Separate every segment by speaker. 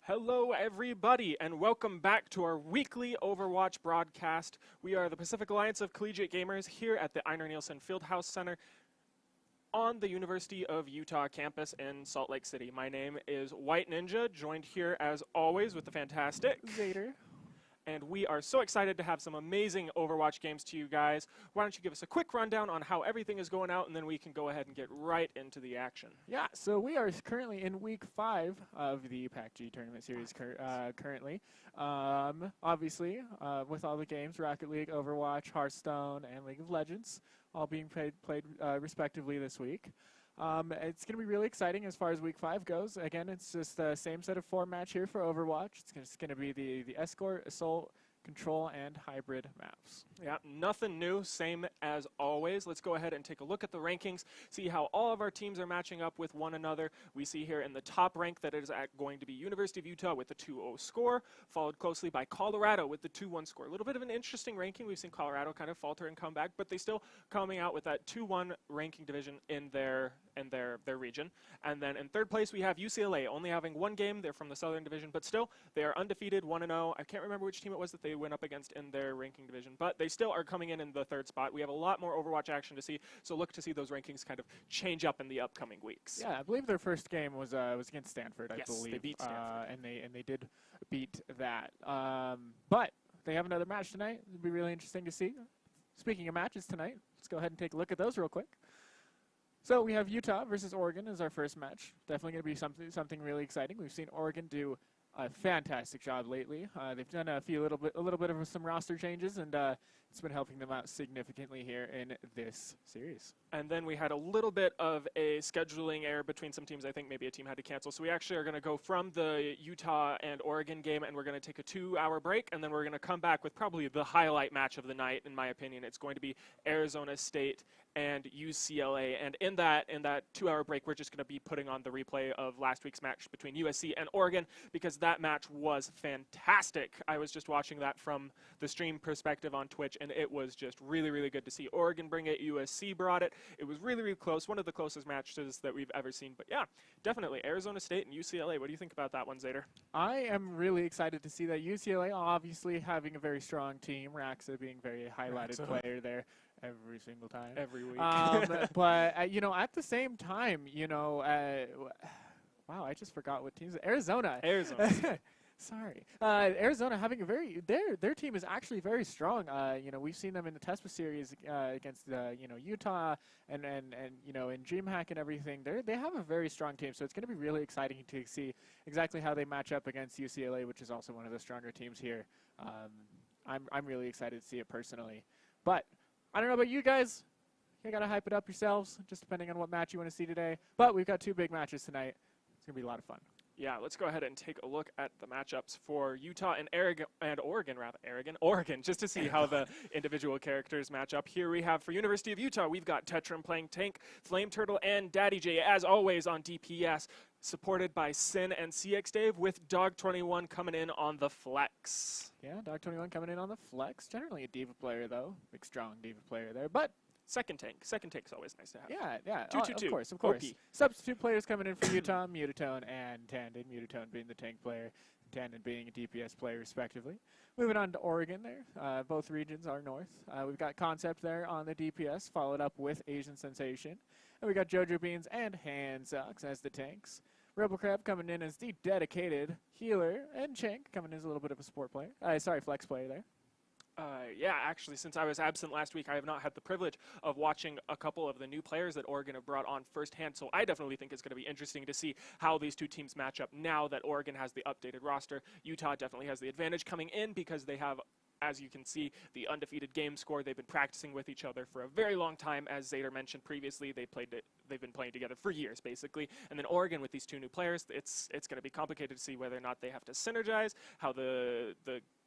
Speaker 1: Hello, everybody, and welcome back to our weekly Overwatch broadcast. We are the Pacific Alliance of Collegiate Gamers here at the Einar Nielsen Fieldhouse Center on the University of Utah campus in Salt Lake City. My name is White Ninja, joined here as always with the fantastic
Speaker 2: Vader.
Speaker 1: And we are so excited to have some amazing Overwatch games to you guys. Why don't you give us a quick rundown on how everything is going out, and then we can go ahead and get right into the action.
Speaker 2: Yeah, so we are currently in week 5 of the PACG tournament series currently. Obviously, with all the games, Rocket League, Overwatch, Hearthstone, and League of Legends, all being played respectively this week. It's going to be really exciting as far as week 5 goes. Again, it's just the same set of 4 match here for Overwatch. It's going to be the Escort, Assault, Control, and Hybrid maps.
Speaker 1: Yeah, nothing new, same as always. Let's go ahead and take a look at the rankings, see how all of our teams are matching up with one another. We see here in the top rank that it is going to be University of Utah with the 2-0 score, followed closely by Colorado with the 2-1 score. A little bit of an interesting ranking. We've seen Colorado kind of falter and come back, but they still coming out with that 2-1 ranking division in their region. And then in third place we have UCLA, only having one game. They're from the Southern Division, but still they are undefeated, 1-0. I can't remember which team it was that they went up against in their ranking division, but they still are coming in the third spot. We have a lot more Overwatch action to see, so look to see those rankings kind of change up in the upcoming weeks.
Speaker 2: Yeah, I believe their first game was against Stanford. I
Speaker 1: yes,
Speaker 2: believe
Speaker 1: they beat Stanford,
Speaker 2: and they did beat that. But they have another match tonight. It'll be really interesting to see. Speaking of matches tonight, let's go ahead and take a look at those real quick. So we have Utah versus Oregon as our first match. Definitely going to be something really exciting. We've seen Oregon do a fantastic job lately. They've done a little bit of some roster changes, and it's been helping them out significantly here in this series.
Speaker 1: And then we had a little bit of a scheduling error between some teams. I think maybe a team had to cancel. So we actually are going to go from the Utah and Oregon game, and we're going to take a 2-hour break, and then we're going to come back with probably the highlight match of the night, in my opinion. It's going to be Arizona State and UCLA. And in that 2-hour break, we're just going to be putting on the replay of last week's match between USC and Oregon, because that match was fantastic. I was just watching that from the stream perspective on Twitch, and it was just really, really good to see Oregon bring it. USC brought it. It was really, really close. One of the closest matches that we've ever seen. But yeah, definitely Arizona State and UCLA. What do you think about that one, Zader?
Speaker 2: I am really excited to see that. UCLA obviously having a very strong team. Raxa being a very highlighted player there every single time.
Speaker 1: Every week.
Speaker 2: But, you know, at the same time, you know, wow, I just forgot what teams. Arizona. Sorry. Arizona having a their team is actually very strong. You know, we've seen them in the TESPA series against you know, Utah and you know, in DreamHack and everything. They have a very strong team, so it's going to be really exciting to see exactly how they match up against UCLA, which is also one of the stronger teams here. I'm really excited to see it personally. But I don't know about you guys. You got to hype it up yourselves, just depending on what match you want to see today. But we've got 2 big matches tonight. It's going to be a lot of fun.
Speaker 1: Yeah, let's go ahead and take a look at the matchups for Utah and Oregon, just to see how the individual characters match up. Here we have for University of Utah, we've got Tetram playing tank, Flame Turtle, and Daddy J, as always, on DPS, supported by Sin and CX Dave, with Dog21 coming in on the flex.
Speaker 2: Yeah, Dog21 coming in on the flex. Generally a diva player, though. Big, strong diva player there. But
Speaker 1: second tank's always nice to have.
Speaker 2: Yeah.
Speaker 1: 2-2-2.
Speaker 2: Of course. OP. Substitute players coming in for Utah, Mutatone and Tandon. Mutatone being the tank player, Tandon being a DPS player, respectively. Moving on to Oregon there. Both regions are north. We've got Concept there on the DPS, followed up with Asian Sensation. And we got Jojo Beans and Handsucks as the tanks. Rebel Crab coming in as the dedicated healer, and Chank coming in as a little bit of a support player. Flex player there.
Speaker 1: Yeah, actually, since I was absent last week, I have not had the privilege of watching a couple of the new players that Oregon have brought on firsthand, so I definitely think it's going to be interesting to see how these two teams match up now that Oregon has the updated roster. Utah definitely has the advantage coming in because they have as you can see, the undefeated game score. They've been practicing with each other for a very long time. As Zader mentioned previously, they've been playing together for years, basically. And then Oregon, with these 2 new players, it's going to be complicated to see whether or not they have to synergize, how the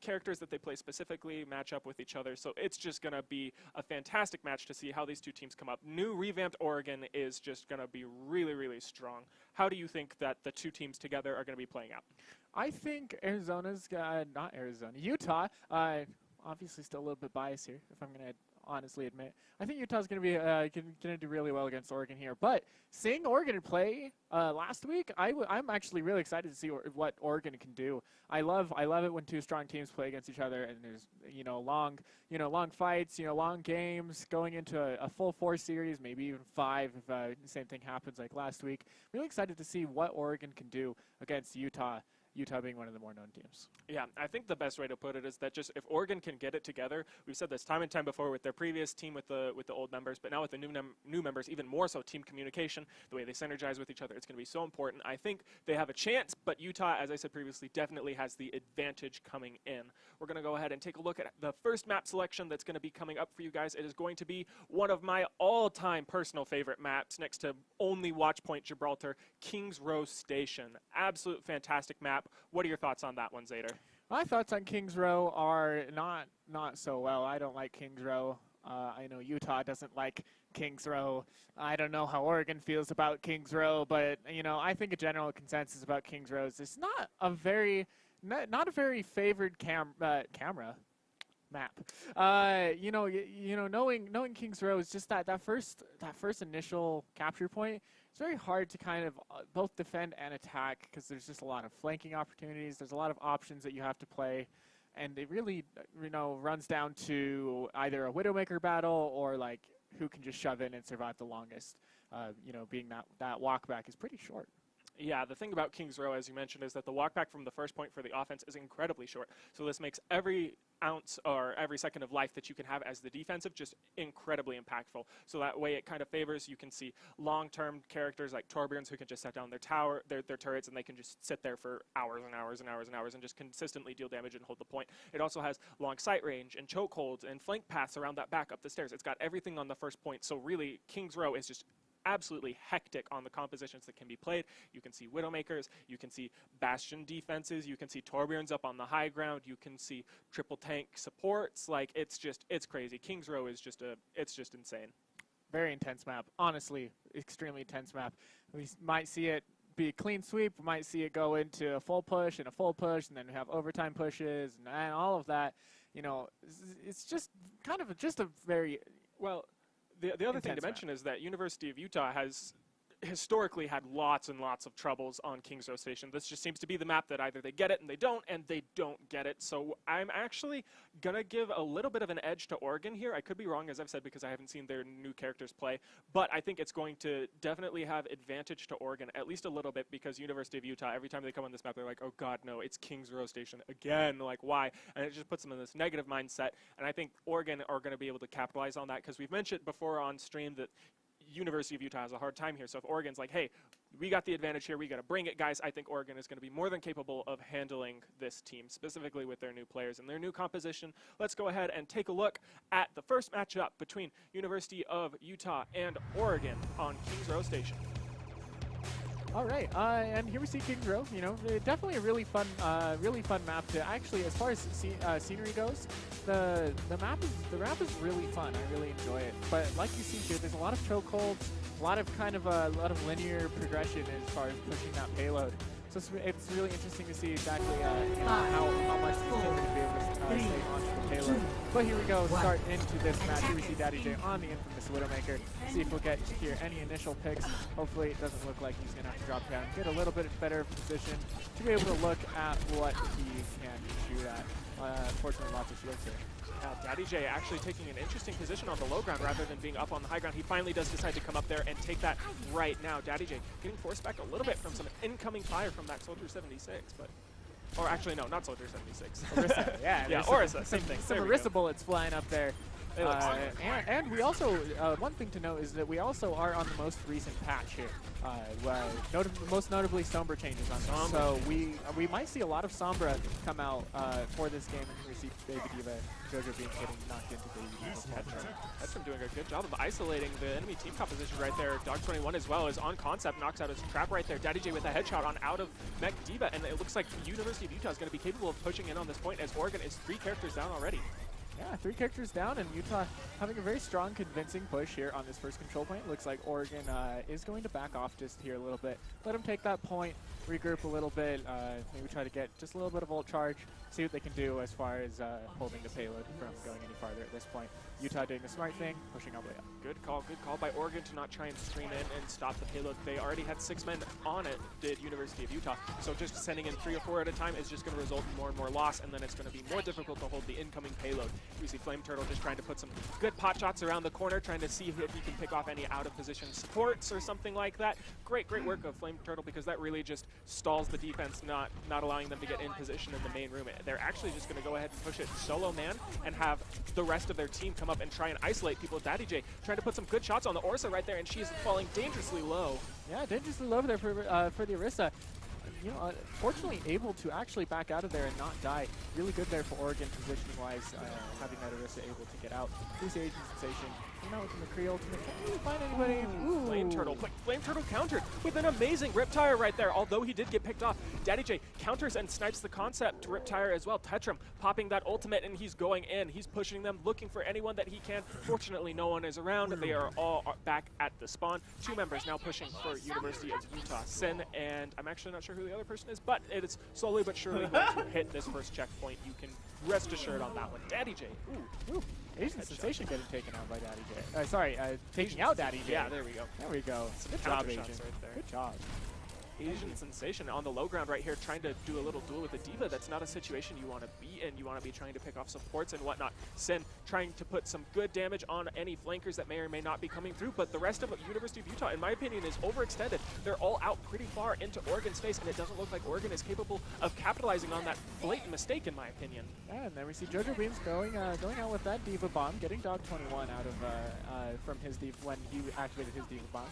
Speaker 1: characters that they play specifically match up with each other. So it's just going to be a fantastic match to see how these 2 teams come up. New revamped Oregon is just going to be really, really strong. How do you think that the 2 teams together are going to be playing out?
Speaker 2: I think Utah, obviously still a little bit biased here, if I'm going to honestly admit. I think Utah's going to be going to do really well against Oregon here. But seeing Oregon play last week, I'm actually really excited to see what Oregon can do. I love it when 2 strong teams play against each other, and there's long fights, long games going into a full 4 series, maybe even 5 if the same thing happens like last week. Really excited to see what Oregon can do against Utah. Utah being one of the more known teams.
Speaker 1: Yeah, I think the best way to put it is that just if Oregon can get it together, we've said this time and time before with their previous team with the old members, but now with the new members, even more so, team communication, the way they synergize with each other, it's going to be so important. I think they have a chance, but Utah, as I said previously, definitely has the advantage coming in. We're going to go ahead and take a look at the first map selection that's going to be coming up for you guys. It is going to be one of my all-time personal favorite maps, next to only Watchpoint Gibraltar, Kings Row Station. Absolute fantastic map. What are your thoughts on that one, Zader?
Speaker 2: My thoughts on Kings Row are not so well. I don't like Kings Row. I know Utah doesn't like Kings Row. I don't know how Oregon feels about Kings Row, but I think a general consensus about Kings Row is it's not a very favored camera map. Knowing Kings Row is just that first initial capture point. It's very hard to kind of both defend and attack because there's just a lot of flanking opportunities. There's a lot of options that you have to play, and it really runs down to either a Widowmaker battle or like who can just shove in and survive the longest. Being that walk back is pretty short.
Speaker 1: Yeah, the thing about Kings Row, as you mentioned, is that the walk back from the first point for the offense is incredibly short. So this makes every ounce or every second of life that you can have as the defensive just incredibly impactful. So that way it kind of favors, you can see long-term characters like Torbjorns who can just set down their turrets, and they can just sit there for hours and hours and hours and hours and just consistently deal damage and hold the point. It also has long sight range and chokeholds and flank paths around that back up the stairs. It's got everything on the first point. So really, Kings Row is just absolutely hectic on the compositions that can be played. You can see Widowmakers, you can see Bastion defenses, you can see Torbjorns up on the high ground, you can see triple tank supports. Like, it's crazy. Kings Row is it's just insane.
Speaker 2: Very intense map. Honestly, extremely intense map. We might see it be a clean sweep. We might see it go into a full push and a full push, and then we have overtime pushes and all of that. It's just kind of just a very
Speaker 1: well. The other thing to mention is that University of Utah has historically had lots and lots of troubles on Kings Row Station. This just seems to be the map that either they get it and they don't get it. So I'm actually going to give a little bit of an edge to Oregon here. I could be wrong, as I've said, because I haven't seen their new characters play. But I think it's going to definitely have advantage to Oregon, at least a little bit, because University of Utah, every time they come on this map, they're like, oh, God, no, it's Kings Row Station again. Like, why? And it just puts them in this negative mindset. And I think Oregon are going to be able to capitalize on that, because we've mentioned before on stream that University of Utah has a hard time here. So if Oregon's like, hey, we got the advantage here, we got to bring it, guys, I think Oregon is going to be more than capable of handling this team, specifically with their new players and their new composition. Let's go ahead and take a look at the first matchup between University of Utah and Oregon on Kings Row Station.
Speaker 2: All right, and here we see Kings Row. Definitely a really fun map to actually, as far as scenery goes. The map is really fun. I really enjoy it. But like you see here, there's a lot of chokeholds, a lot of linear progression as far as pushing that payload. So it's really interesting to see exactly how much these teams are going to be able to stay onto the payload. But here we go, start into this match. Here we see Daddy J on the infamous Widowmaker. See if we'll get here any initial picks. Hopefully it doesn't look like he's going to have to drop down, get a little bit better position to be able to look at what he can shoot at. Unfortunately, lots of shields here.
Speaker 1: Daddy J actually taking an interesting position on the low ground rather than being up on the high ground. He finally does decide to come up there and take that right now. Daddy J getting forced back a little bit from some incoming fire from that Soldier 76, but... Or actually, no, not Soldier 76.
Speaker 2: Orisa, yeah.
Speaker 1: Yeah, Orisa, same thing.
Speaker 2: Some Orisa bullets flying up there. And we also, one thing to note is that we also are on the most recent patch here. Most notably Sombra changes on this. So we might see a lot of Sombra come out for this game, and we see Baby Diva, Jojo Beans getting knocked into Baby Diva's headshot.
Speaker 1: That's been doing a good job of isolating the enemy team composition right there. Dog21 as well is on concept, knocks out his trap right there. Daddy J with a headshot on out of Mech Diva, and it looks like University of Utah is going to be capable of pushing in on this point as Oregon is 3 characters down already.
Speaker 2: Yeah, 3 characters down, and Utah having a very strong, convincing push here on this first control point. Looks like Oregon is going to back off just here a little bit. Let them take that point, regroup a little bit, maybe try to get just a little bit of ult charge, see what they can do as far as holding the payload from going any farther at this point. Utah doing the smart thing, pushing all the way up.
Speaker 1: Good call by Oregon to not try and screen in and stop the payload. They already had 6 men on it, did University of Utah. So just sending in 3 or 4 at a time is just going to result in more and more loss, and then it's going to be more difficult to hold the incoming payload. We see Flame Turtle just trying to put some good pot shots around the corner, trying to see if he can pick off any out-of-position supports or something like that. Great work of Flame Turtle, because that really just stalls the defense, not allowing them to get in position in the main room. They're actually just going to go ahead and push it solo man and have the rest of their team come up and try and isolate people. Daddy J trying to put some good shots on the Orisa right there, and she's falling dangerously low.
Speaker 2: Yeah, dangerously low there for the Orisa. You know, fortunately able to actually back out of there and not die. Really good there for Oregon positioning-wise, having that Orisa able to get out. Please Agent Sensation. Coming out with the McCree ultimate. Can't really find anybody. Ooh.
Speaker 1: Flame Turtle, but Flame Turtle countered with an amazing Riptire right there, although he did get picked off. Daddy J counters and snipes the concept to Riptire as well. Tetram popping that ultimate, and he's going in. He's pushing them, looking for anyone that he can. Fortunately, no one is around. They are all back at the spawn. 2 members now pushing for University of Utah. Sin, and I'm actually not sure who the other person is, but it is slowly but surely going to hit this first checkpoint. You can rest assured on that one. Daddy J. Ooh.
Speaker 2: Agent Sensation getting taken out by Daddy J. Taking out Daddy J.
Speaker 1: Yeah, there we go.
Speaker 2: There we go. Good job, Agent. Right there. Good job.
Speaker 1: Asian Sensation on the low ground right here, trying to do a little duel with the Diva. That's not a situation you want to be in. You want to be trying to pick off supports and whatnot. Sin trying to put some good damage on any flankers that may or may not be coming through, but the rest of University of Utah, in my opinion, is overextended. They're all out pretty far into Oregon's face, and it doesn't look like Oregon is capable of capitalizing on that blatant mistake, in my opinion.
Speaker 2: Yeah, and then we see Jojo Beams going out with that Diva Bomb, getting Dog21 out of from his Diva when he activated his Diva Bomb.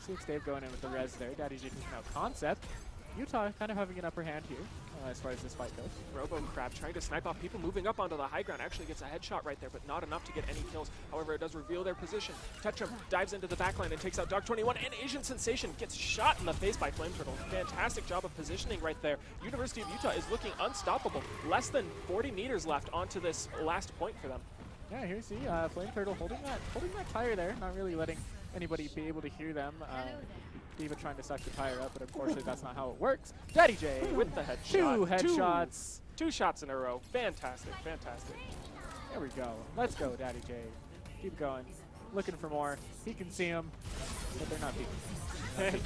Speaker 2: Six Dave going in with the res there. Daddy J taking out concept. Utah kind of having an upper hand here as far as this fight goes.
Speaker 1: Robo Crab trying to snipe off people moving up onto the high ground. Actually gets a headshot right there, but not enough to get any kills. However, it does reveal their position. Tetram dives into the backline and takes out Dog21, and Asian Sensation gets shot in the face by Flame Turtle. Fantastic job of positioning right there. University of Utah is looking unstoppable. Less than 40 meters left onto this last point for them.
Speaker 2: Yeah, here you see Flame Turtle holding that tire there, not really letting anybody be able to hear them. Diva trying to suck the tire up, but unfortunately that's not how it works. Daddy J
Speaker 1: with the headshot.
Speaker 2: 2 headshots.
Speaker 1: 2 shots in a row. Fantastic.
Speaker 2: There we go. Let's go, Daddy J. Keep going. Looking for more. He can see him, but they're not peeking.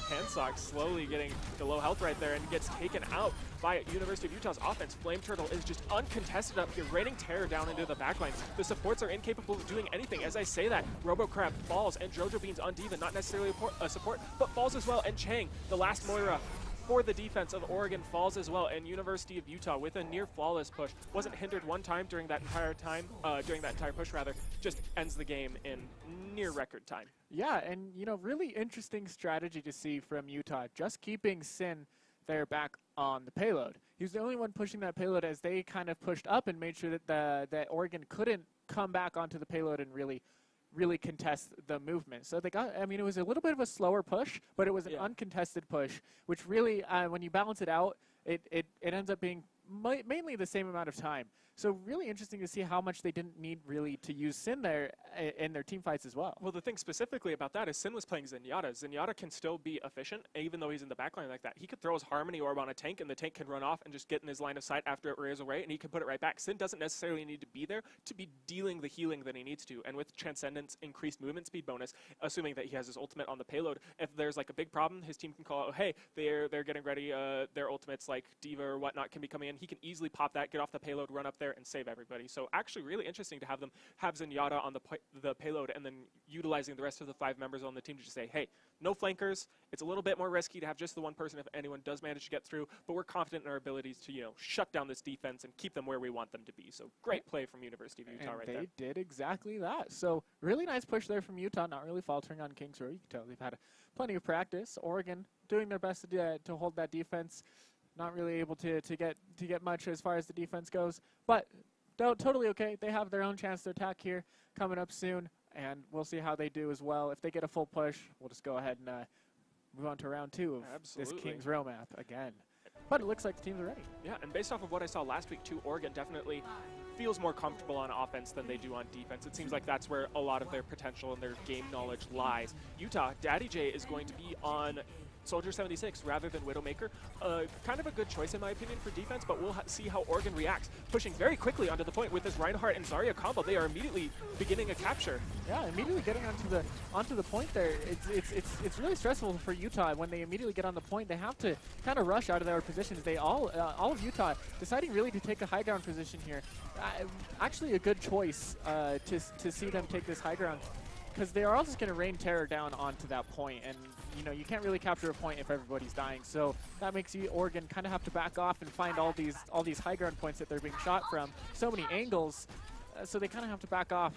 Speaker 1: Handsock slowly getting the low health right there and gets taken out by University of Utah's offense. Flame Turtle is just uncontested up here, raining terror down into the backline. The supports are incapable of doing anything. As I say that, Robo Crab falls, and Jojo Beans on Diva, not necessarily a support, but falls as well. And Chang, the last Moira for the defense of Oregon, falls as well. And University of Utah, with a near flawless push, wasn't hindered one time during that entire push, just ends the game in near record time.
Speaker 2: Yeah, and you know, really interesting strategy to see from Utah, just keeping Sin there back on the payload. He was the only one pushing that payload as they kind of pushed up and made sure that that Oregon couldn't come back onto the payload and really contest the movement. So they got, I mean, it was a little bit of a slower push, but it was an uncontested push, which really, when you balance it out, it ends up being mainly the same amount of time. So really interesting to see how much they didn't need really to use Sin there in their team fights as well.
Speaker 1: Well, the thing specifically about that is Sin was playing Zenyatta. Zenyatta can still be efficient, even though he's in the backline like that. He could throw his Harmony Orb on a tank, and the tank can run off and just get in his line of sight after it rears away, and he can put it right back. Sin doesn't necessarily need to be there to be dealing the healing that he needs to. And with Transcendence increased movement speed bonus, assuming that he has his ultimate on the payload, if there's like a big problem, his team can call out, hey, they're getting ready, their ultimates like Diva or whatnot can be coming in. he can easily pop that, get off the payload, run up there, and save everybody. So actually really interesting to have them have Zenyatta on the payload and then utilizing the rest of the 5 members on the team to just say, hey, no flankers. It's a little bit more risky to have just the one person if anyone does manage to get through, but we're confident in our abilities to, you know, shut down this defense and keep them where we want them to be. So great play from University of Utah right there.
Speaker 2: They did exactly that. So really nice push there from Utah, not really faltering on Kings Row. You can tell they've had plenty of practice. Oregon doing their best to hold that defense. Not really able to get much as far as the defense goes, but totally okay. They have their own chance to attack here coming up soon, and we'll see how they do as well. If they get a full push, we'll just go ahead and move on to round 2 of this Kings Row map again. But it looks like the teams are ready.
Speaker 1: Yeah, and based off of what I saw last week too, Oregon definitely feels more comfortable on offense than they do on defense. It seems like that's where a lot of their potential and their game knowledge lies. Utah, Daddy J is going to be on Soldier 76 rather than Widowmaker. Kind of a good choice in my opinion for defense, but we'll see how Oregon reacts. Pushing very quickly onto the point with this Reinhardt and Zarya combo. They are immediately beginning a capture.
Speaker 2: Yeah, immediately getting onto the point there. It's really stressful for Utah when they immediately get on the point. They have to kind of rush out of their positions. They all of Utah deciding really to take a high ground position here. Actually a good choice to see them take this high ground, because they are all just going to rain terror down onto that point, and you know you can't really capture a point if everybody's dying. So that makes Oregon kind of have to back off and find all these high ground points that they're being shot from. So many angles, so they kind of have to back off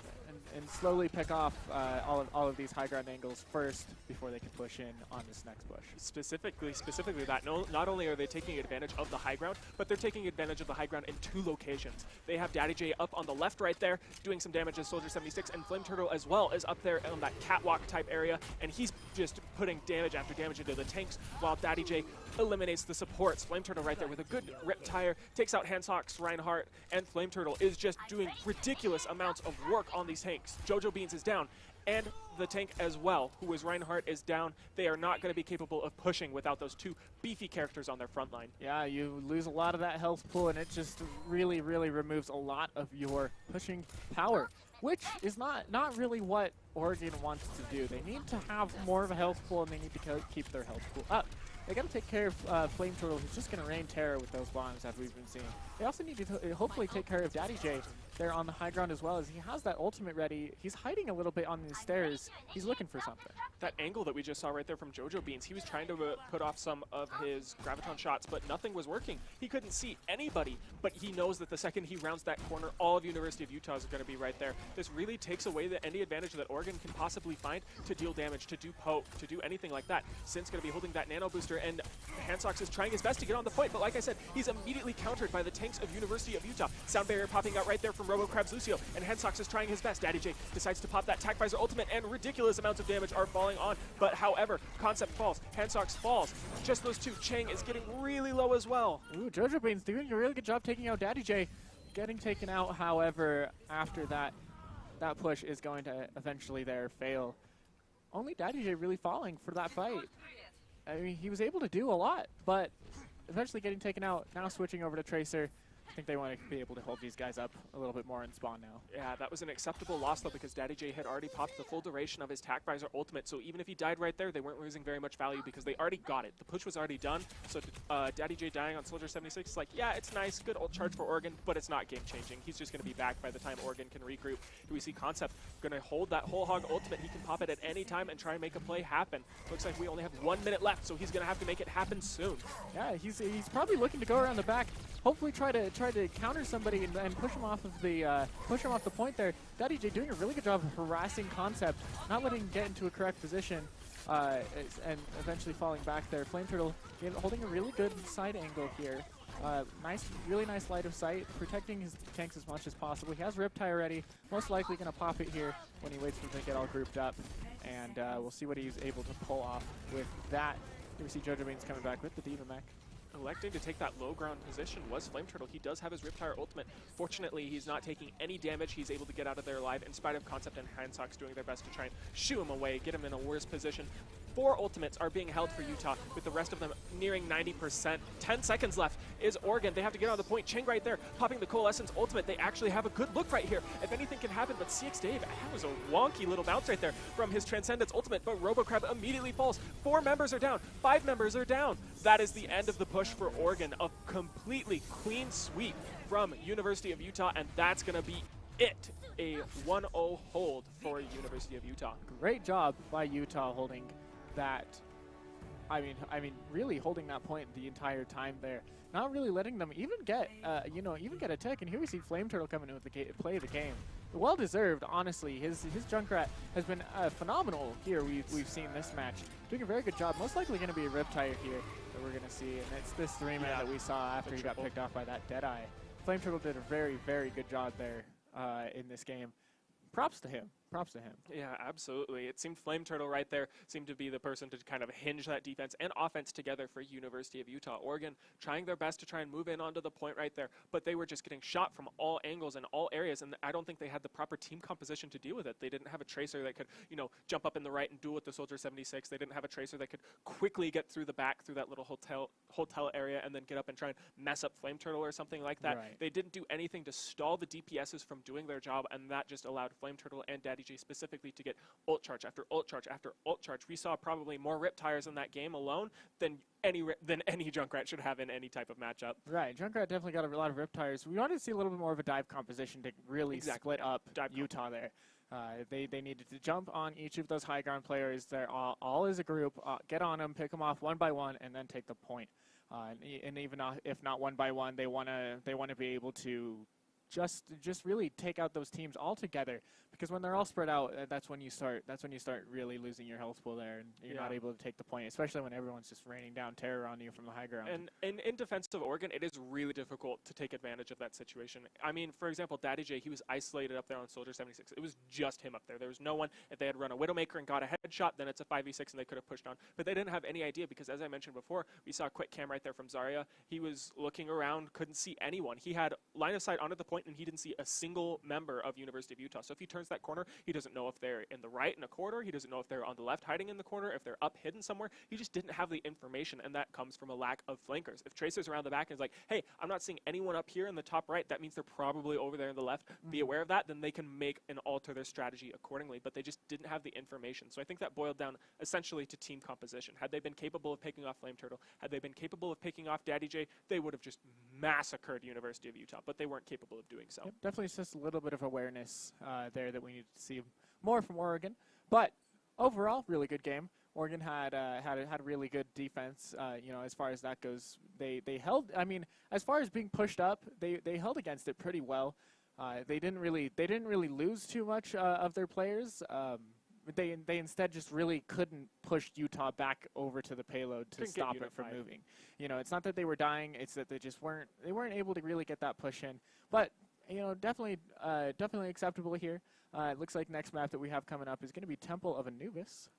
Speaker 2: and slowly pick off all of these high ground angles first before they can push in on this next push.
Speaker 1: Specifically that, not only are they taking advantage of the high ground, but they're taking advantage of the high ground in 2 locations. They have Daddy J up on the left right there, doing some damage as Soldier 76, and Flame Turtle as well is up there on that catwalk type area, and he's just putting damage after damage into the tanks, while Daddy J eliminates the supports. Flame Turtle right there with a good rip tire, takes out Hansox, Reinhardt, and Flame Turtle is just doing ridiculous amounts of work on these tanks. Jojo Beans is down, and the tank as well, who is Reinhardt, is down. They are not going to be capable of pushing without those 2 beefy characters on their front line.
Speaker 2: Yeah, you lose a lot of that health pool, and it just really removes a lot of your pushing power, which is not really what Oregon wants to do. They need to have more of a health pool, and they need to keep their health pool up. They got to take care of Flame Turtle, who's just going to rain terror with those bombs as we've been seeing. They also need to hopefully take care of Daddy J there on the high ground as well, as he has that ultimate ready. He's hiding a little bit on the stairs. He's looking for something.
Speaker 1: That angle that we just saw right there from Jojo Beans, he was trying to put off some of his Graviton shots, but nothing was working. He couldn't see anybody, but he knows that the second he rounds that corner, all of University of Utah is going to be right there. This really takes away any advantage that Oregon can possibly find to deal damage, to do poke, to do anything like that. Sin's going to be holding that nano booster, and Hansox is trying his best to get on the point, but like I said, he's immediately countered by the tanks of University of Utah. Sound barrier popping out right there from RoboCrab's Lucio, and Hansox is trying his best. Daddy J decides to pop that Tac Visor ultimate, and ridiculous amounts of damage are falling on, but however, Concept falls, Hansox falls. Just those 2. Chang is getting really low as well.
Speaker 2: Ooh, Jojo Bean's doing a really good job taking out Daddy J. Getting taken out, however, after that push is going to eventually fail. Only Daddy J really falling for that fight. I mean, he was able to do a lot, but eventually getting taken out. Now switching over to Tracer. I think they want to be able to hold these guys up a little bit more in spawn now. Yeah, that was an acceptable loss, though, because Daddy J had already popped the full duration of his Tac Visor ultimate, so even if he died right there, they weren't losing very much value because they already got it. The push was already done, so Daddy J dying on Soldier 76 is like, yeah, it's nice, good ult charge for Oregon, but it's not game-changing. He's just going to be back by the time Oregon can regroup. We see Concept going to hold that whole hog ultimate. He can pop it at any time and try and make a play happen. Looks like we only have 1 minute left, so he's going to have to make it happen soon. Yeah, he's probably looking to go around the back, hopefully try to counter somebody and push him off of the point there. Daddy J doing a really good job of harassing Concept, not letting him get into a correct position, and eventually falling back there. Flame Turtle holding a really good side angle here. Really nice light of sight, protecting his tanks as much as possible. He has Riptide already, most likely going to pop it here when he waits for them to get all grouped up, and we'll see what he's able to pull off with that. Here we see Jojo Beans coming back with the Diva Mech. Electing to take that low ground position was Flame Turtle. He does have his Riptire ultimate. Fortunately, he's not taking any damage. He's able to get out of there alive in spite of Concept and Hansox doing their best to try and shoo him away, get him in a worse position.
Speaker 1: 4 ultimates are being held for Utah, with the rest of them nearing 90%. 10 seconds left is Oregon. They have to get on the point. Cheng right there, popping the Coalescence ultimate. They actually have a good look right here. If anything can happen, but CX Dave, that was a wonky little bounce right there from his Transcendence ultimate, but RoboCrab immediately falls. 4 members are down. 5 members are down. That is the end of the push for Oregon. A completely clean sweep from University of Utah, and that's going to be it. A 1-0 hold for University of Utah.
Speaker 2: Great job by Utah holding that. I mean, really holding that point the entire time there. Not really letting them even get, even get a tick. And here we see Flame Turtle coming in with the play of the game. Well deserved, honestly. His Junkrat has been phenomenal here. We've seen this match, doing a very good job. Most likely going to be a Riptire here that we're going to see, and it's this 3-man that we saw after he got picked off by that Deadeye. Flame Turtle did a very, very good job there in this game. Props to him. Props to him.
Speaker 1: Yeah, absolutely. It seemed Flame Turtle right there seemed to be the person to kind of hinge that defense and offense together for University of Utah. Oregon trying their best to try and move in onto the point right there, but they were just getting shot from all angles and all areas, and I don't think they had the proper team composition to deal with it. They didn't have a Tracer that could, jump up in the right and duel with the Soldier 76. They didn't have a Tracer that could quickly get through the back through that little hotel area and then get up and try and mess up Flame Turtle or something like that.
Speaker 2: Right.
Speaker 1: They didn't do anything to stall the DPSs from doing their job, and that just allowed Flame Turtle and Daddy J specifically to get ult charge after ult charge after ult charge. We saw probably more Riptires in that game alone than any Junkrat should have in any type of matchup.
Speaker 2: Right, Junkrat definitely got a lot of Riptires. We wanted to see a little bit more of a dive composition to really split up Utah there. They needed to jump on each of those high ground players. They're all as a group, get on them, pick them off one by one, and then take the point. And even if not one by one, they want to be able to just really take out those teams all together, because when they're all spread out, that's when you start really losing your health pool there, and you're not able to take the point, especially when everyone's just raining down terror on you from the high ground.
Speaker 1: And in defense of Oregon, it is really difficult to take advantage of that situation. I mean, for example, Daddy J, he was isolated up there on Soldier 76. It was just him up there. There was no one. If they had run a Widowmaker and got a headshot, then it's a 5v6 and they could have pushed on. But they didn't have any idea, because as I mentioned before, we saw a quick cam right there from Zarya. He was looking around, couldn't see anyone. He had line of sight onto the point, and he didn't see a single member of University of Utah. So if he turns that corner, he doesn't know if they're in the right in a corridor. He doesn't know if they're on the left hiding in the corner, if they're up hidden somewhere. He just didn't have the information, and that comes from a lack of flankers. If Tracer's around the back and is like, hey, I'm not seeing anyone up here in the top right, that means they're probably over there in the left. Be aware of that, then they can make and alter their strategy accordingly. But they just didn't have the information. So I think that boiled down essentially to team composition. Had they been capable of picking off Flame Turtle, had they been capable of picking off Daddy J, they would have just massacred University of Utah, but they weren't capable of doing so.
Speaker 2: Yep, definitely just a little bit of awareness there that we need to see more from Oregon. But overall, really good game. Oregon had a really good defense. As far as that goes, they held. I mean, as far as being pushed up, they held against it pretty well. They didn't really lose too much of their players. They instead just really couldn't push Utah back over to the payload to stop it from moving. It's not that they were dying; it's that they weren't able to really get that push in. But definitely acceptable here. It looks like next map that we have coming up is going to be Temple of Anubis.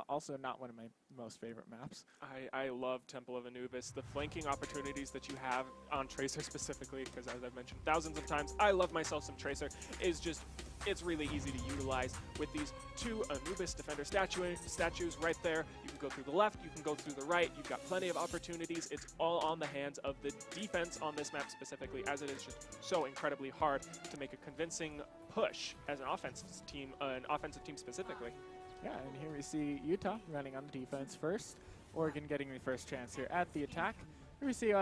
Speaker 2: Also not one of my most favorite maps.
Speaker 1: I love Temple of Anubis. The flanking opportunities that you have on Tracer specifically, because as I've mentioned thousands of times, I love myself some Tracer, it's really easy to utilize with these 2 Anubis Defender statues right there. You can go through the left, you can go through the right, you've got plenty of opportunities. It's all on the hands of the defense on this map specifically, as it is just so incredibly hard to make a convincing push as an offensive team specifically.
Speaker 2: Yeah, and here we see Utah running on the defense first. Oregon getting the first chance here at the attack. Here we see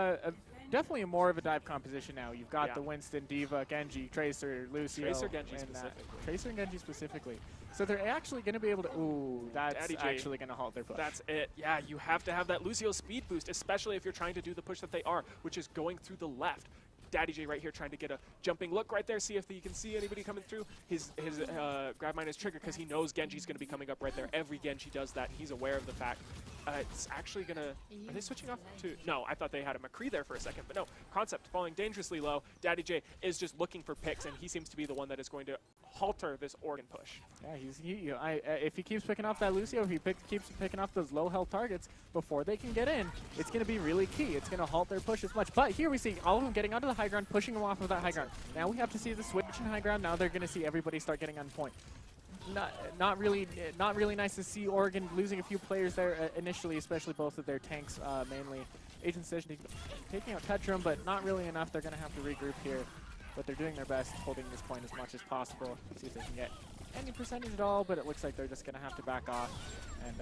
Speaker 2: definitely more of a dive composition now. You've got the Winston, D.Va, Genji, Tracer, Lucio.
Speaker 1: Tracer, Genji specifically.
Speaker 2: Tracer and Genji specifically. So they're actually going to be able to... Ooh, that's actually going to halt their push.
Speaker 1: That's it. Yeah, you have to have that Lucio speed boost, especially if you're trying to do the push that they are, which is going through the left. Daddy J right here trying to get a jumping look right there, see if he can see anybody coming through. His grab mine is triggered because he knows Genji's going to be coming up right there. Every Genji does that, and he's aware of the fact. It's actually going to... Are they switching off to... No, I thought they had a McCree there for a second, but no. Concept falling dangerously low. Daddy J is just looking for picks, and he seems to be the one that is going to halter this Oregon push.
Speaker 2: Yeah, if he keeps picking off that Lucio, if he keeps picking off those low health targets before they can get in, it's going to be really key. It's going to halt their push as much. But here we see all of them getting onto the high ground, pushing them off of that high ground. Now we have to see the switch in high ground. Now they're going to see everybody start getting on point. not really nice to see Oregon losing a few players there initially, especially both of their tanks mainly. Agent Station taking out Tetrum, but not really enough. They're going to have to regroup here, but they're doing their best, holding this point as much as possible. See if they can get any percentage at all, but it looks like they're just going to have to back off and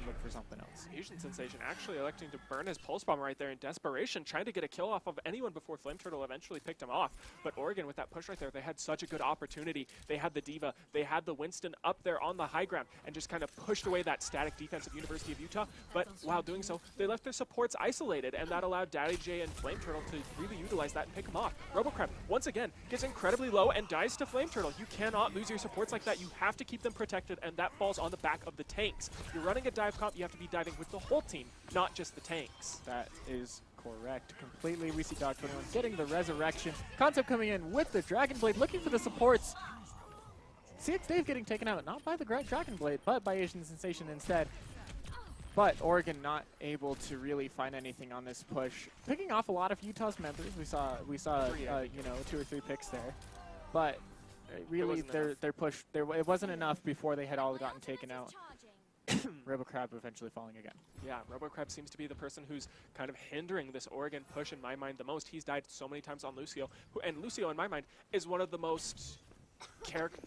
Speaker 2: look for something else.
Speaker 1: Asian Sensation actually electing to burn his Pulse Bomb right there in desperation, trying to get a kill off of anyone before Flame Turtle eventually picked him off. But Oregon, with that push right there, they had such a good opportunity. They had the D.Va, they had the Winston up there on the high ground and just kind of pushed away that static defense of University of Utah. But while doing so, they left their supports isolated, and that allowed Daddy J and Flame Turtle to really utilize that and pick him off. RoboCrab, once again, gets incredibly low and dies to Flame Turtle. You cannot lose your supports like that. You have to keep them protected, and that falls on the back of the tanks. If you're running a dive comp, you have to be diving with the whole team, not just the tanks.
Speaker 2: That is correct completely. We see Dog21 getting the resurrection. Concept coming in with the Dragon Blade, looking for the supports. CX Dave getting taken out, not by the Dragon Blade, but by Asian Sensation instead. But Oregon not able to really find anything on this push. Picking off a lot of Utah's members. We saw you know, 2 or 3 picks there. But really their push, it wasn't enough before they had all gotten taken out. RoboCrab eventually falling again.
Speaker 1: Yeah, RoboCrab seems to be the person who's kind of hindering this Oregon push in my mind the most. He's died so many times on Lucio, and Lucio in my mind is one of the most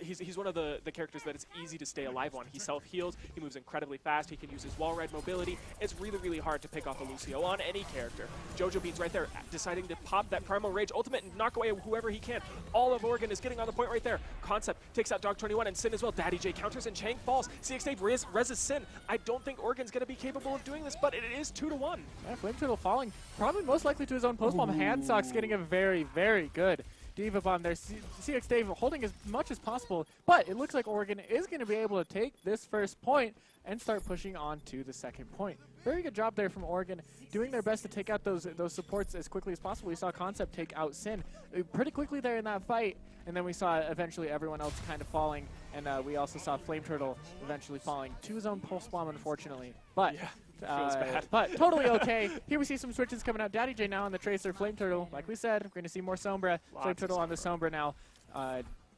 Speaker 1: he's one of the characters that it's easy to stay alive on. He self-heals, he moves incredibly fast, he can use his wall ride mobility. It's really, really hard to pick off a Lucio on any character. Jojo Beans right there, deciding to pop that Primal Rage ultimate and knock away whoever he can. All of Oregon is getting on the point right there. Concept takes out Dog21 and Sin as well. Daddy J counters and Chang falls. CX Dave reses Sin. I don't think Oregon's going to be capable of doing this, but it is 2-1.
Speaker 2: Yeah, Flame Turtle falling, probably most likely to his own post bomb. Handsocks getting a very, very good D.Va bomb there. CX Dave holding as much as possible, but it looks like Oregon is going to be able to take this first point and start pushing on to the second point. Very good job there from Oregon, doing their best to take out those supports as quickly as possible. We saw Concept take out Sin pretty quickly there in that fight, and then we saw eventually everyone else kind of falling, and we also saw Flame Turtle eventually falling to his own pulse bomb, unfortunately. But
Speaker 1: yeah. Feels bad.
Speaker 2: But totally okay. Here we see some switches coming out. Daddy J now on the Tracer. Flame Turtle, like we said, we're going to see more Sombra. Flame Turtle on the Sombra now.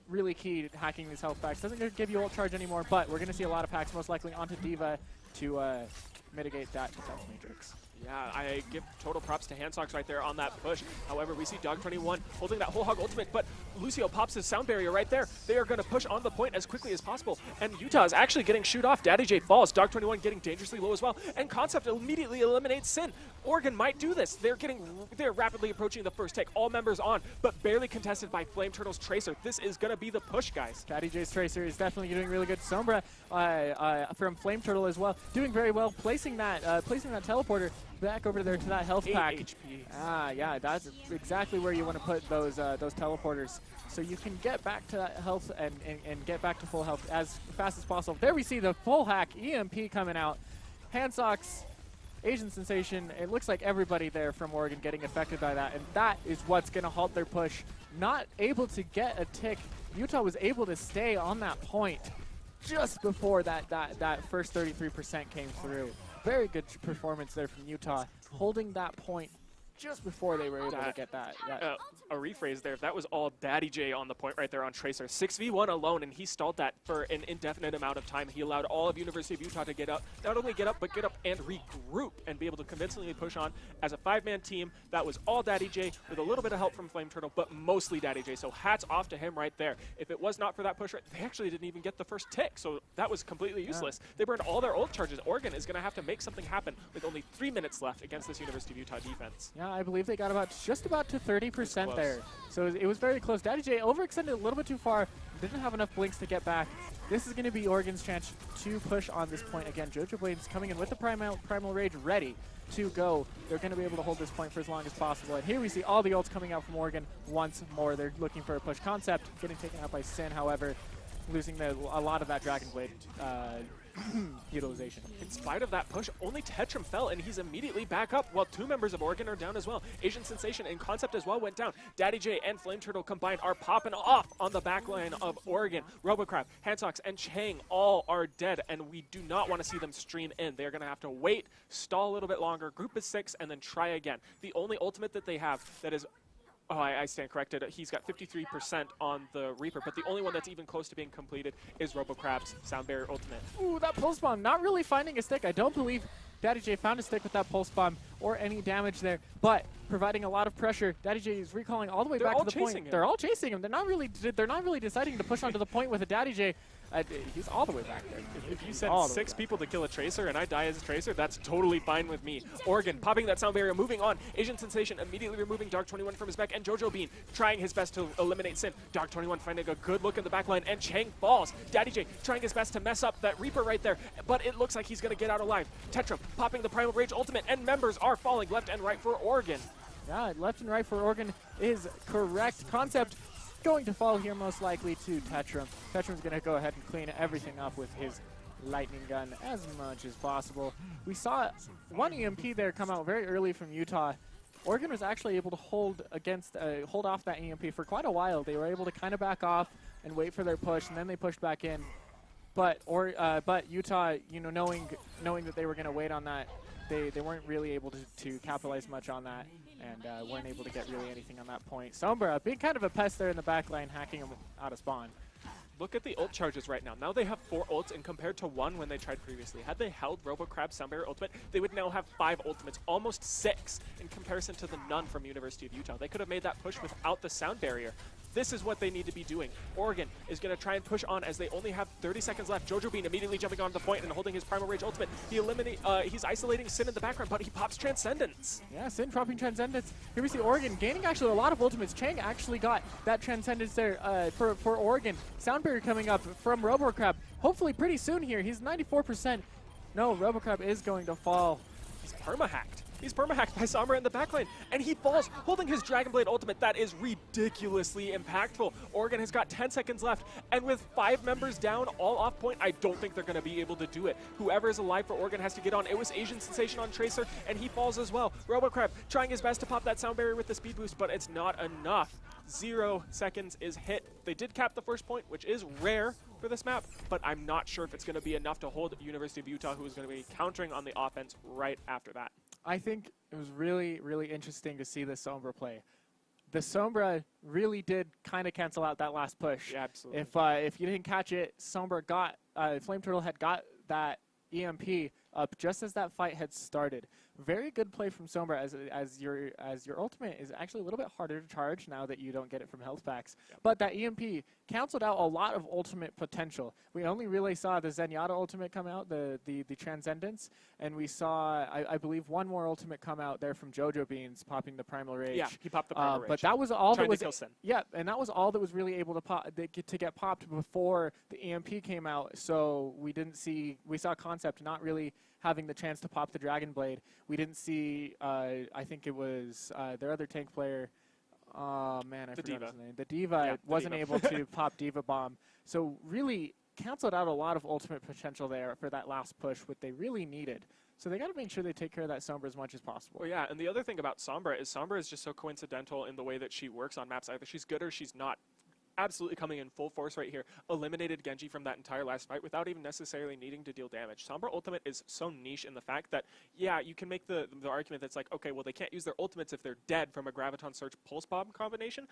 Speaker 2: Really key to hacking these health packs. Doesn't give you ult charge anymore, but we're going to see a lot of packs most likely onto D.Va to mitigate that defense matrix.
Speaker 1: Yeah, I give total props to Handsocks right there on that push. However, we see Dog21 holding that whole hog ultimate, but Lucio pops his sound barrier right there. They are going to push on the point as quickly as possible, and Utah is actually getting shoot off. Daddy J falls. Dog21 getting dangerously low as well, and Concept immediately eliminates Sin. Oregon might do this. They're rapidly approaching the first take. All members on, but barely contested by Flame Turtle's Tracer. This is going to be the push, guys.
Speaker 2: Daddy J's Tracer is definitely doing really good. Sombra from Flame Turtle as well, doing very well, placing that teleporter back over there to that health pack.
Speaker 1: 8 HP.
Speaker 2: Ah, yeah, that's exactly where you want to put those teleporters, so you can get back to that health and get back to full health as fast as possible. There we see the full hack EMP coming out. Handsocks, Asian Sensation, it looks like everybody there from Oregon getting affected by that, and that is what's going to halt their push. Not able to get a tick. Utah was able to stay on that point just before that first 33% came through. Very good performance there from Utah, holding that point just before they were able to get that.
Speaker 1: A rephrase there. If that was all Daddy J on the point right there on Tracer. 6v1 alone, and he stalled that for an indefinite amount of time. He allowed all of University of Utah to get up, not only get up, but get up and regroup and be able to convincingly push on as a 5-man team. That was all Daddy J with a little bit of help from Flame Turtle, but mostly Daddy J. So hats off to him right there. If it was not for that push, they actually didn't even get the first tick, so that was completely useless. They burned all their ult charges. Oregon is going to have to make something happen with only 3 minutes left against this University of Utah defense.
Speaker 2: Yeah, I believe they got just about to 30% there. So it was very close. Daddy J overextended a little bit too far. Didn't have enough blinks to get back. This is going to be Oregon's chance to push on this point again. Jojo Blaine's coming in with the Primal Rage ready to go. They're going to be able to hold this point for as long as possible. And here we see all the ults coming out from Oregon once more. They're looking for a push. Concept getting taken out by Sin, however, losing a lot of that Dragon Blade utilization.
Speaker 1: In spite of that push, only Tetrum fell, and he's immediately back up, while 2 members of Oregon are down as well. Asian Sensation and Concept as well went down. Daddy J and Flame Turtle combined are popping off on the back line of Oregon. RoboCrab, Handsocks, and Chang all are dead, and we do not want to see them stream in. They're going to have to wait, stall a little bit longer, group of 6, and then try again. The only ultimate that they have that is Oh, I stand corrected. He's got 53% on the Reaper, but the only one that's even close to being completed is RoboCrab's Sound Barrier Ultimate.
Speaker 2: Ooh, that Pulse Bomb, not really finding a stick. I don't believe Daddy J found a stick with that Pulse Bomb or any damage there, but providing a lot of pressure. Daddy J is recalling all the way back to the point. They're all chasing him. They're not really deciding to push onto the point with a Daddy J. He's all the way back there.
Speaker 1: If you send 6 people to kill a Tracer and I die as a Tracer, that's totally fine with me. Oregon popping that Sound Barrier, moving on. Asian Sensation immediately removing Dark21 from his back, and Jojo Bean trying his best to eliminate Sin. Dark21 finding a good look in the back line, and Chang falls. Daddy J trying his best to mess up that Reaper right there, but it looks like he's going to get out alive. Tetra popping the Primal Rage Ultimate, and members are falling left and right for Oregon.
Speaker 2: Yeah, left and right for Oregon is correct. Concept going to fall here most likely to Tetram. Tetram's going to go ahead and clean everything up with his lightning gun as much as possible. We saw one EMP there come out very early from Utah. Oregon was actually able to hold off that EMP for quite a while. They were able to kind of back off and wait for their push, and then they pushed back in. But Utah, you know, knowing that they were going to wait on that, they weren't really able to capitalize much on that, and weren't able to get really anything on that point. Sombra being kind of a pest there in the back line, hacking him out of spawn.
Speaker 1: Look at the ult charges right now. Now they have 4 ults, and compared to 1 when they tried previously. Had they held RoboCrab Sound Barrier Ultimate, they would now have 5 ultimates, almost 6 in comparison to the none from University of Utah. They could have made that push without the Sound Barrier. This is what they need to be doing. Oregon is going to try and push on as they only have 30 seconds left. Jojo Bean immediately jumping onto the point and holding his Primal Rage Ultimate. He's isolating Sin in the background, but he pops Transcendence.
Speaker 2: Yeah, Sin dropping Transcendence. Here we see Oregon gaining actually a lot of ultimates. Chang actually got that Transcendence there for Oregon. Sound Barrier coming up from RoboCrab. Hopefully pretty soon here. He's 94%. No, RoboCrab is going to fall.
Speaker 1: He's perma-hacked. He's perma-hacked by Sombra in the backline, and he falls, holding his Dragon Blade Ultimate. That is ridiculously impactful. Oregon has got 10 seconds left, and with 5 members down, all off point, I don't think they're going to be able to do it. Whoever is alive for Oregon has to get on. It was Asian Sensation on Tracer, and he falls as well. RoboCrab trying his best to pop that Sound Barrier with the speed boost, but it's not enough. 0 seconds is hit. They did cap the first point, which is rare for this map, but I'm not sure if it's going to be enough to hold University of Utah, who is going to be countering on the offense right after that.
Speaker 2: I think it was really, really interesting to see the Sombra play. The Sombra really did kind of cancel out that last push.
Speaker 1: Yeah, absolutely.
Speaker 2: If you didn't catch it, Sombra got Flame Turtle had got that EMP up just as that fight had started. Very good play from Sombra as your ultimate is actually a little bit harder to charge now that you don't get it from health packs. Yep. But that EMP canceled out a lot of ultimate potential. We only really saw the Zenyatta ultimate come out, the Transcendence, and we saw I believe one more ultimate come out there from Jojo Beans popping the Primal Rage.
Speaker 1: Yeah, he popped the Primal Rage.
Speaker 2: But that was all
Speaker 1: that was
Speaker 2: yeah, and that was all that was really able to get popped before the EMP came out. So we saw Concept not really having the chance to pop the Dragon Blade. We didn't see, I think it was their other tank player. Oh, man, I forgot his name. The Diva wasn't able to pop Diva Bomb. So really canceled out a lot of ultimate potential there for that last push, what they really needed. So they got to make sure they take care of that Sombra as much as possible.
Speaker 1: Well, yeah, and the other thing about Sombra is just so coincidental in the way that she works on maps. Either she's good or she's not. Absolutely coming in full force right here. Eliminated Genji from that entire last fight without even necessarily needing to deal damage. Sombra Ultimate is so niche in the fact that, yeah, you can make the argument that's like, okay, well, they can't use their ultimates if they're dead from a Graviton Surge Pulse Bomb combination,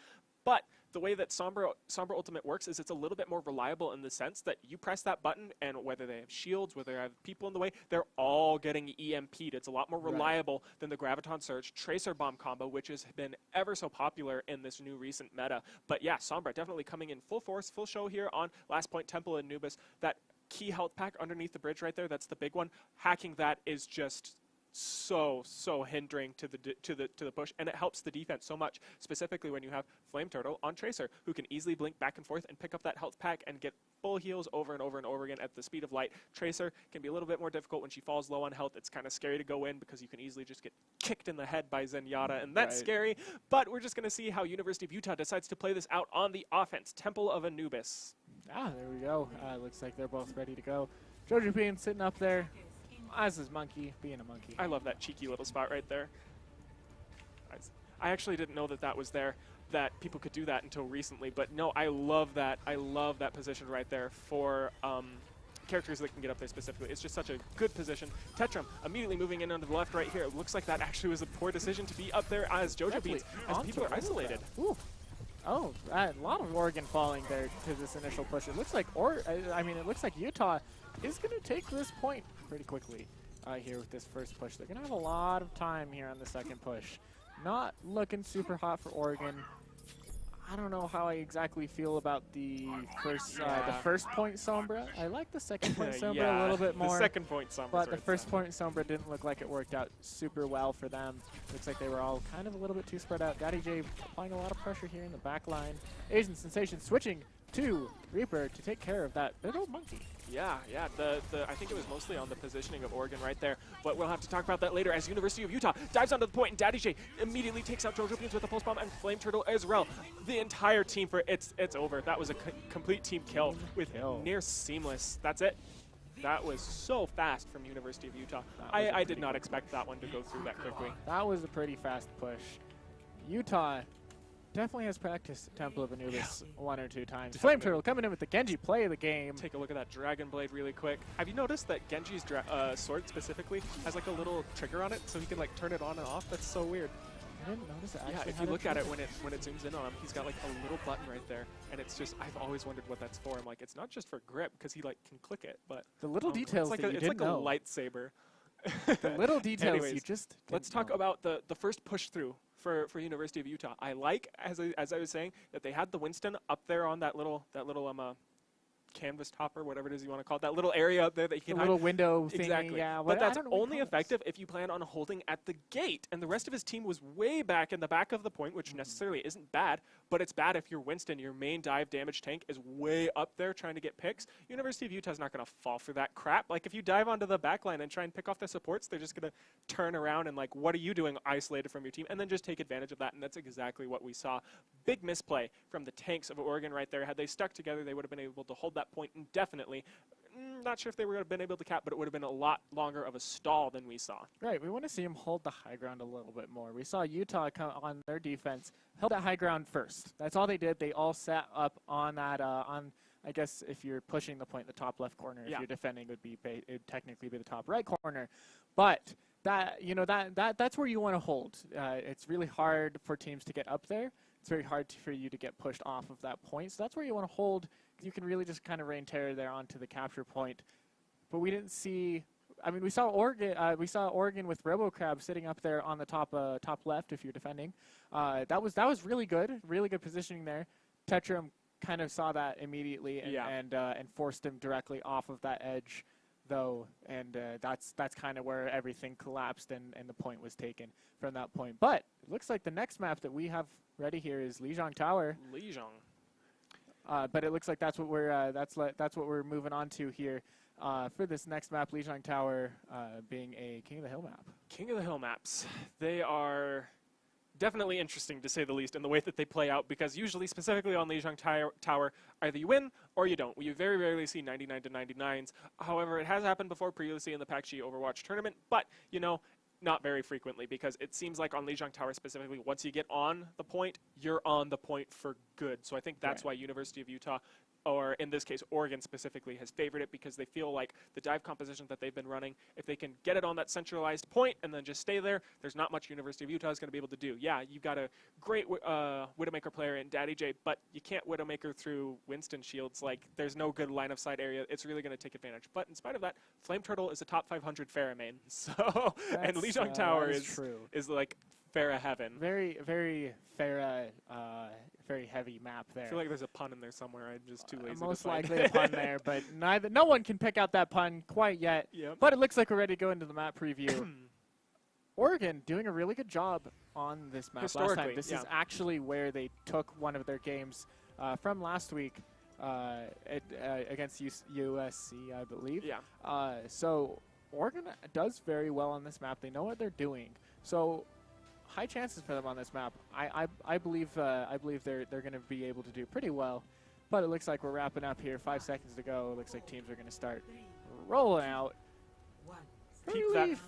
Speaker 1: but the way that Sombra Ultimate works is it's a little bit more reliable in the sense that you press that button, and whether they have shields, whether they have people in the way, they're all getting EMP'd. It's a lot more reliable than the Graviton Surge Tracer Bomb combo, which has been ever so popular in this new recent meta. But yeah, Sombra definitely coming in full force, full show here on Last Point Temple and Anubis. That key health pack underneath the bridge right there, that's the big one. Hacking that is just so hindering to the push, and it helps the defense so much, specifically when you have Flame Turtle on Tracer, who can easily blink back and forth and pick up that health pack and get full heals over and over and over again at the speed of light. Tracer can be a little bit more difficult when she falls low on health. It's kind of scary to go in because you can easily just get kicked in the head by Zenyatta, and that's scary. But we're just going to see how University of Utah decides to play this out on the offense. Temple of Anubis.
Speaker 2: Ah, there we go. Looks like they're both ready to go. Jojo Bean sitting up there. As is Monkey, being a monkey.
Speaker 1: I love that cheeky little spot right there. I actually didn't know that was there, that people could do that until recently, but no, I love that. I love that position right there for characters that can get up there specifically. It's just such a good position. Tetrum immediately moving in onto the left right here. It looks like that actually was a poor decision to be up there as Jojo Beans, as people are isolated.
Speaker 2: Ooh. Oh, a lot of Oregon falling there to this initial push. It looks like, it looks like Utah is going to take this point pretty quickly here with this first push. They're going to have a lot of time here on the second push. Not looking super hot for Oregon. I don't know how I exactly feel about the first point Sombra. I like the second point Sombra a little bit more.
Speaker 1: The second point Sombra.
Speaker 2: But the first point Sombra didn't look like it worked out super well for them. Looks like they were all kind of a little bit too spread out. Daddy J applying a lot of pressure here in the back line. Asian Sensation switching to Reaper to take care of that big old monkey.
Speaker 1: Yeah. I think it was mostly on the positioning of Oregon right there, but we'll have to talk about that later as University of Utah dives onto the point, and Daddy J immediately takes out Jojo Beans with a pulse bomb and Flame Turtle as well. The entire team it's over. That was a complete team kill with near seamless. That's it. That was so fast from University of Utah. I did not expect that one to go through that quickly.
Speaker 2: That was a pretty fast push. Utah definitely has practiced Temple of Anubis one or two times. Flame Turtle coming in with the Genji play of the game.
Speaker 1: Take a look at that Dragon Blade really quick. Have you noticed that Genji's sword specifically has like a little trigger on it so he can like turn it on and off? That's so weird.
Speaker 2: I didn't notice it.
Speaker 1: Yeah, if you look at it when it zooms in on him, he's got like a little button right there, and it's just I've always wondered what that's for. I'm like, it's not just for grip because he like can click it, but
Speaker 2: the little details
Speaker 1: it's like
Speaker 2: that you didn't know.
Speaker 1: It's like a lightsaber.
Speaker 2: The little details
Speaker 1: Anyways,
Speaker 2: you just
Speaker 1: let's talk about the first push through for University of Utah. I like, as I was saying, that they had the Winston up there on that little canvas top or whatever it is you want to call it, that little area up there that you can
Speaker 2: hide. Little window thing.
Speaker 1: Exactly.
Speaker 2: Yeah,
Speaker 1: but that's only effective if you plan on holding at the gate. And the rest of his team was way back in the back of the point, which necessarily isn't bad, but it's bad if your Winston, your main dive damage tank, is way up there trying to get picks. University of Utah's not going to fall for that crap. Like, if you dive onto the back line and try and pick off the supports, they're just going to turn around and, like, what are you doing isolated from your team? And then just take advantage of that, and that's exactly what we saw. Big misplay from the tanks of Oregon right there. Had they stuck together, they would have been able to hold that point indefinitely. Not sure if they would have been able to cap, but it would have been a lot longer of a stall than we saw.
Speaker 2: Right, we want to see them hold the high ground a little bit more. We saw Utah come on their defense, held that high ground first. That's all they did. They all sat up on that, I guess if you're pushing the point, the top left corner. If you're defending, it would technically be the top right corner. But that's where you want to hold. It's really hard for teams to get up there. It's very hard for you to get pushed off of that point. So that's where you want to hold. You can really just kind of rain terror there onto the capture point. But we didn't see. I mean, we saw Oregon. We saw Oregon with RoboCrab sitting up there on the top left if you're defending. That was really good. Really good positioning there. Tetrum kind of saw that immediately and forced him directly off of that edge, though. And that's kind of where everything collapsed and the point was taken from that point. But it looks like the next map that we have ready here is Lijiang Tower.
Speaker 1: Lijiang.
Speaker 2: But it looks like that's what we're moving on to here for this next map, Lijiang Tower, being a King of the Hill map.
Speaker 1: King of the Hill maps. They are definitely interesting to say the least in the way that they play out, because usually, specifically on Lijiang Tower, either you win or you don't. We very rarely see 99 to 99s. However, it has happened before previously in the PACG Overwatch tournament, but not very frequently, because it seems like on Lijiang Tower specifically, once you get on the point, you're on the point for good. So I think that's why University of Utah, or in this case Oregon specifically, has favored it, because they feel like the dive composition that they've been running, if they can get it on that centralized point and then just stay there, there's not much University of Utah is going to be able to do. Yeah, you've got a great Widowmaker player in Daddy J, but you can't Widowmaker through Winston shields. Like, there's no good line of sight area. It's really going to take advantage. But in spite of that, Flame Turtle is a top 500 Pharah main. So, and Lijiang Tower is like Pharah heaven.
Speaker 2: Very, very Pharah, very heavy map there.
Speaker 1: I feel like there's a pun in there somewhere. I'm just too lazy
Speaker 2: most
Speaker 1: to find
Speaker 2: likely a pun there, but no one can pick out that pun quite yet.
Speaker 1: Yep.
Speaker 2: But it looks like we're ready to go into the map preview. Oregon doing a really good job on this map last time. This is actually where they took one of their games from last week against USC, I believe.
Speaker 1: Yeah.
Speaker 2: So Oregon does very well on this map. They know what they're doing. So high chances for them on this map. I believe they're going to be able to do pretty well. But it looks like we're wrapping up here. 5 seconds to go. It looks like teams are going to start rolling out.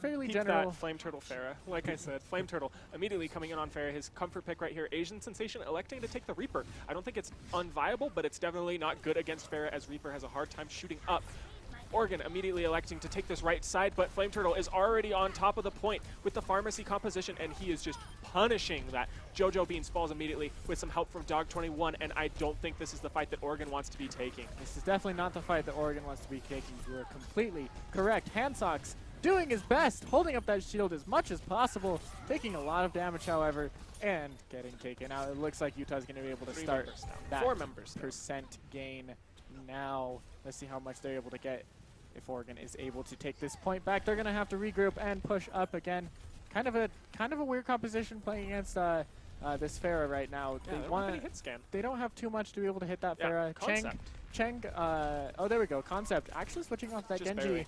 Speaker 2: Fairly general.
Speaker 1: That Flame Turtle Pharah. Like I said, Flame Turtle immediately coming in on Pharah. His comfort pick right here. Asian Sensation electing to take the Reaper. I don't think it's unviable, but it's definitely not good against Pharah, as Reaper has a hard time shooting up. Oregon immediately electing to take this right side, but Flame Turtle is already on top of the point with the pharmacy composition, and he is just punishing that. JoJo Beans falls immediately with some help from Dog21, and I don't think this is the fight that Oregon wants to be taking.
Speaker 2: This is definitely not the fight that Oregon wants to be taking. You are completely correct. Handsox doing his best, holding up that shield as much as possible, taking a lot of damage, however, and getting taken out. It looks like Utah's going to be able to start that
Speaker 1: 4 members
Speaker 2: percent gain now. Let's see how much they're able to get. If Oregon is able to take this point back, they're going to have to regroup and push up again. Kind of a weird composition playing against this Pharah right now.
Speaker 1: Yeah,
Speaker 2: they don't have too much to be able to hit that Pharah. Cheng, oh, there we go. Concept actually switching off that
Speaker 1: Just
Speaker 2: Genji.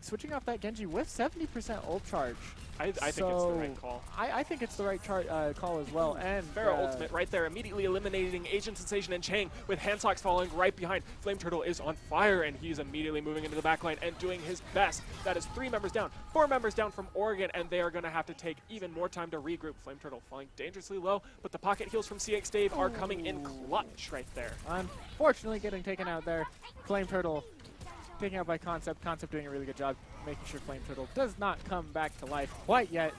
Speaker 2: Switching off that Genji with 70% ult charge.
Speaker 1: I think it's the right call.
Speaker 2: I think it's the right call as well. And
Speaker 1: Pharah ultimate right there, immediately eliminating Agent Sensation and Chang with Handsox following right behind. Flame Turtle is on fire, and he's immediately moving into the backline and doing his best. That is 3 members down, 4 members down from Oregon, and they are going to have to take even more time to regroup. Flame Turtle falling dangerously low, but the pocket heals from CX Dave are coming in clutch right there.
Speaker 2: Unfortunately getting taken out there. Flame Turtle taken out by Concept. Concept doing a really good job making sure Flame Turtle does not come back to life quite yet.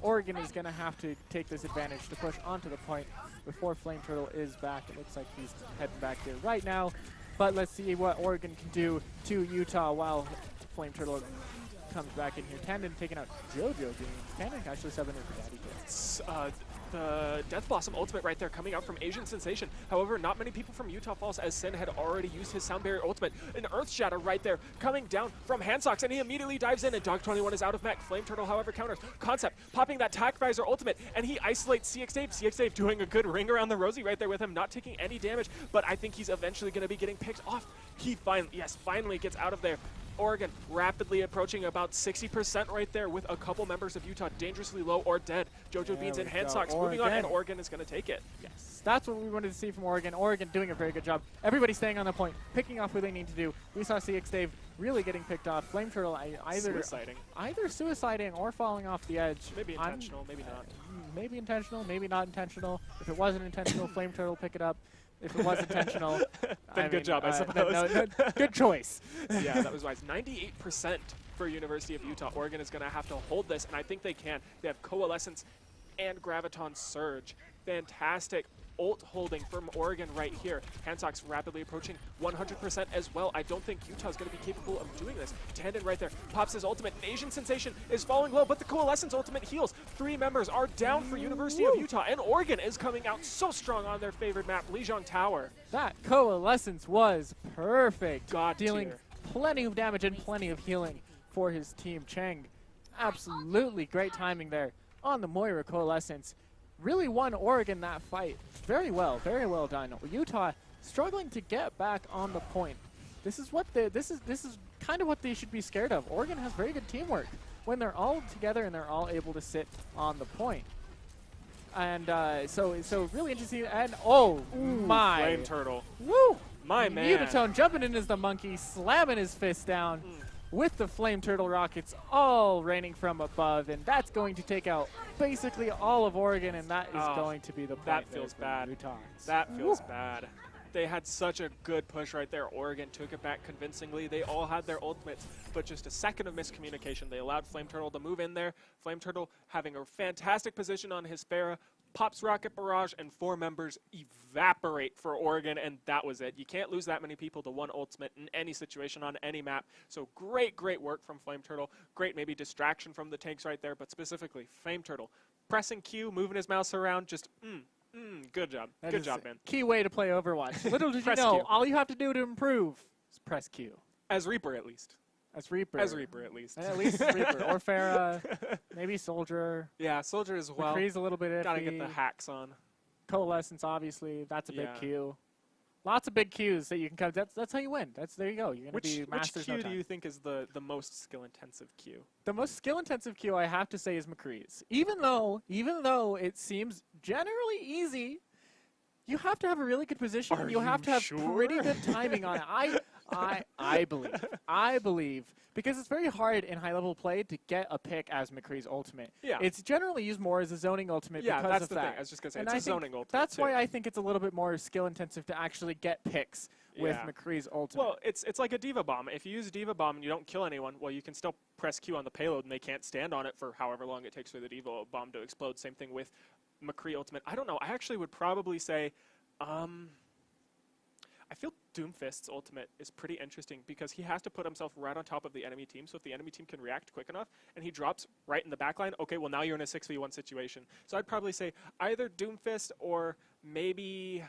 Speaker 2: Oregon is going to have to take this advantage to push onto the point before Flame Turtle is back. It looks like he's heading back there right now. But let's see what Oregon can do to Utah while Flame Turtle comes back in here. Tandon taking out JoJo Beans. Tandon actually subbing in for Daddy Kill.
Speaker 1: The Death Blossom ultimate right there coming out from Asian Sensation. However, not many people from Utah Falls, as Sin had already used his Sound Barrier ultimate. An Earth Shatter right there coming down from Handsox, and he immediately dives in, and Dog21 is out of mech. Flame Turtle, however, counters. Concept popping that Tac Visor ultimate, and he isolates CX Dave. CX Dave doing a good ring around the Rosie right there with him, not taking any damage, but I think he's eventually going to be getting picked off. He finally gets out of there. Oregon rapidly approaching about 60% right there with a couple members of Utah dangerously low or dead. JoJo Beans and Handsox moving on, and Oregon is going to take it.
Speaker 2: Yes, that's what we wanted to see from Oregon. Oregon doing a very good job. Everybody staying on the point, picking off who they need to do. We saw CX Dave really getting picked off. Flame Turtle either suiciding or falling off the edge.
Speaker 1: Maybe intentional, maybe not.
Speaker 2: Maybe intentional, maybe not intentional. If it wasn't intentional, Flame Turtle pick it up. If it was intentional,
Speaker 1: then good job, I suppose.
Speaker 2: Good choice.
Speaker 1: Yeah, that was wise. 98% for University of Utah. Oregon is going to have to hold this, and I think they can. They have Coalescence and Graviton Surge. Fantastic ult holding from Oregon right here. Handsox rapidly approaching 100% as well. I don't think Utah's going to be capable of doing this. Tandon right there pops his ultimate, and Asian Sensation is falling low, but the Coalescence ultimate heals. 3 members are down for University of Utah, and Oregon is coming out so strong on their favorite map, Lijiang Tower.
Speaker 2: That Coalescence was perfect.
Speaker 1: God
Speaker 2: dealing plenty of damage and plenty of healing for his team. Chang, absolutely great timing there on the Moira Coalescence. Really won Oregon that fight very well done. Utah struggling to get back on the point. This is kind of what they should be scared of. Oregon has very good teamwork when they're all together and they're all able to sit on the point. And so really interesting. And my
Speaker 1: Flame Turtle.
Speaker 2: Woo!
Speaker 1: My man.
Speaker 2: Mutatone jumping in as the monkey, slamming his fist down. With the Flame Turtle rockets all raining from above, and that's going to take out basically all of Oregon, and that is going to be the point.
Speaker 1: That feels bad. That feels bad. They had such a good push right there. Oregon took it back convincingly. They all had their ultimates, but just a second of miscommunication. They allowed Flame Turtle to move in there. Flame Turtle having a fantastic position on his Pharah, pops Rocket Barrage, and 4 members evaporate for Oregon, and that was it. You can't lose that many people to one ultimate in any situation on any map. So great work from Flame Turtle. Great maybe distraction from the tanks right there, but specifically Flame Turtle pressing Q, moving his mouse around, just good job. Good job, man.
Speaker 2: Key way to play Overwatch. Little did you know, Q. All you have to do to improve is press Q.
Speaker 1: As Reaper, at least.
Speaker 2: As Reaper.
Speaker 1: As Reaper, at least.
Speaker 2: At least Reaper. Or Pharah. Maybe Soldier.
Speaker 1: Yeah, Soldier as well.
Speaker 2: McCree's a little bit iffy.
Speaker 1: Gotta get the hacks on.
Speaker 2: Coalescence, obviously. That's a big Q. Lots of big Qs that you can come. That's how you win. There you go. You're gonna be masters.
Speaker 1: Which Q do you think is the most skill-intensive Q?
Speaker 2: The most skill-intensive Q, I have to say, is McCree's. Even though it seems generally easy, you have to have a really good position. You have to have pretty good timing on it. I believe, because it's very hard in high-level play to get a pick as McCree's ultimate.
Speaker 1: Yeah.
Speaker 2: It's generally used more as a zoning ultimate
Speaker 1: Yeah,
Speaker 2: because
Speaker 1: that's
Speaker 2: of
Speaker 1: the
Speaker 2: that.
Speaker 1: thing. I was just going to say,
Speaker 2: And
Speaker 1: it's
Speaker 2: I
Speaker 1: a zoning ultimate,
Speaker 2: that's
Speaker 1: too.
Speaker 2: why I think it's a little bit more skill-intensive to actually get picks with
Speaker 1: Yeah.
Speaker 2: McCree's ultimate.
Speaker 1: Well, it's like a Diva Bomb. If you use a Diva Bomb and you don't kill anyone, well, you can still press Q on the payload and they can't stand on it for however long it takes for the Diva Bomb to explode. Same thing with McCree ultimate. I don't know. I actually would probably say, I feel Doomfist's ultimate is pretty interesting because he has to put himself right on top of the enemy team. So if the enemy team can react quick enough and he drops right in the backline, okay, well now you're in a 6v1 situation. So I'd probably say either Doomfist or maybe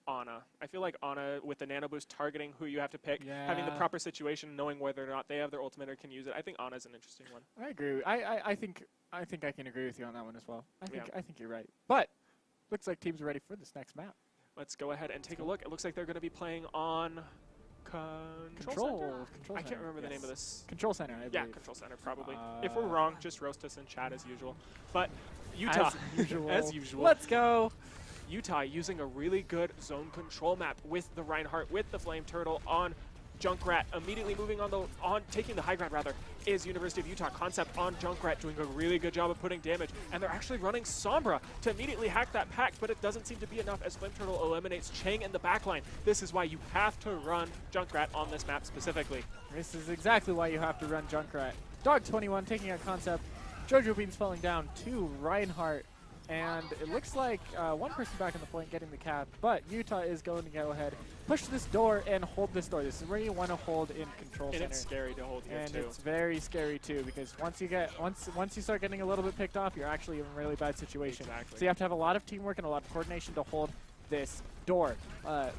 Speaker 1: Ana. I feel like Ana with the nano boost targeting who you have to pick, having the proper situation, knowing whether or not they have their ultimate or can use it. I think Ana's an interesting one.
Speaker 2: I agree. I think I can agree with you on that one as well. I think you're right. But looks like teams are ready for this next map.
Speaker 1: Let's go ahead and take a look. It looks like they're going to be playing on Control Center? I can't remember the name of this.
Speaker 2: Control Center, I believe.
Speaker 1: Yeah, Control Center, probably. If we're wrong, just roast us in chat as usual. But Utah,
Speaker 2: as usual. Let's go.
Speaker 1: Utah using a really good zone control map with the Reinhardt, with the Flame Turtle on Junkrat. Immediately moving on taking the high ground rather, is University of Utah. Concept on Junkrat doing a really good job of putting damage. And they're actually running Sombra to immediately hack that pact, but it doesn't seem to be enough as Flame Turtle eliminates Chang in the backline. This is why you have to run Junkrat on this map specifically.
Speaker 2: This is exactly why you have to run Junkrat. Dog21 taking out Concept. Jojo Beans falling down to Reinhardt. And it looks like one person back in the point getting the cap, but Utah is going to go ahead, push this door, and hold this door. This is where you want to hold in Control Center.
Speaker 1: And it's scary to hold here, too.
Speaker 2: And it's very scary, too, because once you start getting a little bit picked off, you're actually in a really bad situation.
Speaker 1: Exactly.
Speaker 2: So you have to have a lot of teamwork and a lot of coordination to hold this door.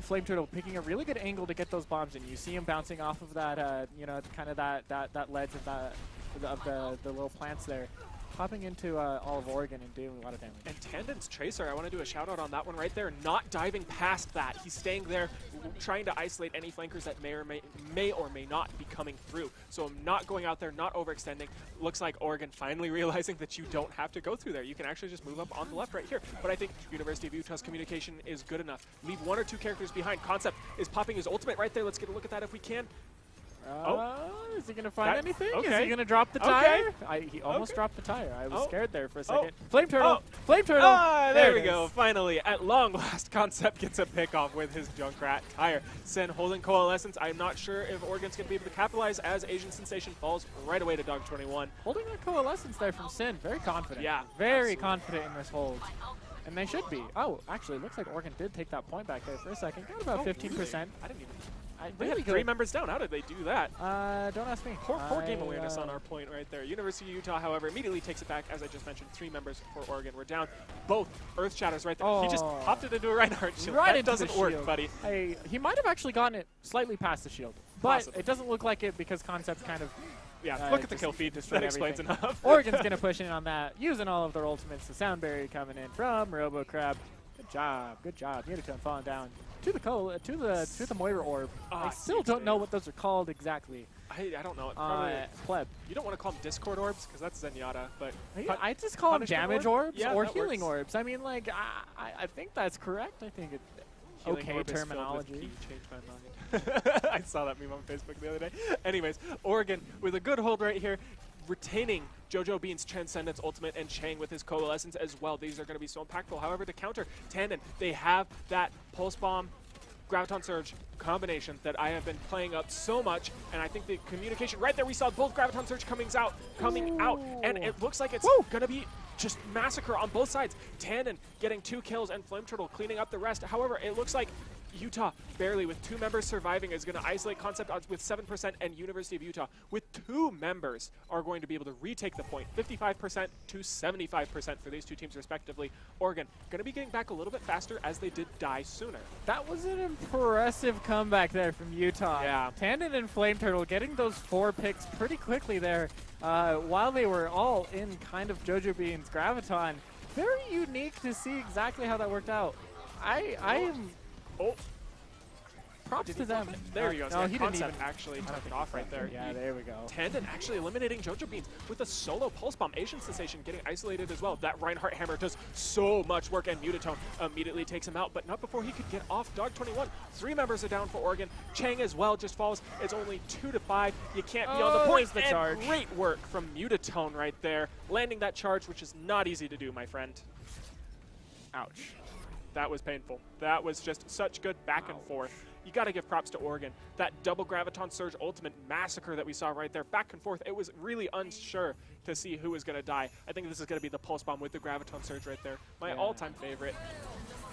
Speaker 2: Flame Turtle picking a really good angle to get those bombs in. You see him bouncing off of that, kind of that ledge of the little plants there. Popping into all of Oregon and doing a lot of damage.
Speaker 1: And Tandon's Tracer, I want to do a shout out on that one right there, not diving past that. He's staying there, trying to isolate any flankers that may or may not be coming through. So I'm not going out there, not overextending. Looks like Oregon finally realizing that you don't have to go through there. You can actually just move up on the left right here. But I think University of Utah's communication is good enough. Leave one or two characters behind. Concept is popping his ultimate right there. Let's get a look at that if we can.
Speaker 2: Is he going to find anything?
Speaker 1: Okay.
Speaker 2: Is he going to drop the tire? He almost dropped the tire. I was scared there for a second. Flame Turtle! Flame Turtle!
Speaker 1: Ah, there we go. Finally, at long last, Concept gets a pick off with his Junkrat tire. Sen holding Coalescence. I'm not sure if Oregon's going to be able to capitalize as Asian Sensation falls right away to Dog21.
Speaker 2: Holding that Coalescence there from Sin. Very confident.
Speaker 1: Yeah.
Speaker 2: Very confident in this hold. And they should be. Oh, actually, it looks like Oregon did take that point back there for a second. Got about 15%.
Speaker 1: Really? I didn't even...
Speaker 2: They
Speaker 1: had 3 members down. How did they do that?
Speaker 2: Don't ask me.
Speaker 1: Poor game awareness on our point right there. University of Utah, however, immediately takes it back. As I just mentioned, 3 members for Oregon. We're down both Earth Shatters right there. He just popped it into a Reinhardt shield. That doesn't work, buddy.
Speaker 2: He might have actually gotten it slightly past the shield. But
Speaker 1: Possibly.
Speaker 2: It doesn't look like it because Concept's kind of...
Speaker 1: Yeah, look at the kill feed. That explains enough.
Speaker 2: Oregon's going to push in on that, using all of their ultimates. The Sound Barrier coming in from RoboCrab. Good job. Good job. Unitone falling down to the Moira Orb. I still don't know what those are called exactly.
Speaker 1: I don't know. Probably
Speaker 2: Pleb.
Speaker 1: You don't want to call them Discord Orbs because that's Zenyatta, but
Speaker 2: I just call them damage orbs or healing
Speaker 1: works.
Speaker 2: orbs. I mean, like I think that's correct. I think it's okay terminology.
Speaker 1: I saw that meme on Facebook the other day. Anyways, Oregon with a good hold right here, retaining Jojo Bean's Transcendence ultimate and Chang with his Coalescence as well. These are going to be so impactful. However, to counter Tandon, they have that Pulse Bomb, Graviton Surge combination that I have been playing up so much, and I think the communication right there, we saw both Graviton Surge coming out, and it looks like it's going to be just massacre on both sides. Tandon getting 2 kills and Flame Turtle cleaning up the rest. However, it looks like Utah barely with 2 members surviving is going to isolate Concept odds with 7%, and University of Utah with 2 members are going to be able to retake the point, 55% to 75% for these 2 teams respectively. Oregon going to be getting back a little bit faster as they did die sooner.
Speaker 2: That was an impressive comeback there from Utah.
Speaker 1: Yeah.
Speaker 2: Tandon and Flame Turtle getting those 4 picks pretty quickly there while they were all in kind of Jojo Bean's Graviton. Very unique to see exactly how that worked out. I am... props to them.
Speaker 1: There you go.
Speaker 2: No,
Speaker 1: So
Speaker 2: he didn't even
Speaker 1: actually took it off right there.
Speaker 2: Yeah, there we go.
Speaker 1: Tandon actually eliminating JoJo Beans with a solo pulse bomb. Asian Sensation getting isolated as well. That Reinhardt hammer does so much work, and Mutatone immediately takes him out, but not before he could get off Dog21. 3 members are down for Oregon. Chang as well just falls. It's only 2-5. You can't be on the point.
Speaker 2: The charge.
Speaker 1: Great work from Mutatone right there, landing that charge, which is not easy to do, my friend.
Speaker 2: Ouch.
Speaker 1: That was painful. That was just such good back and forth. You got to give props to Oregon. That double Graviton Surge ultimate massacre that we saw right there, back and forth, it was really unsure to see who was going to die. I think this is going to be the Pulse Bomb with the Graviton Surge right there. My all-time favorite.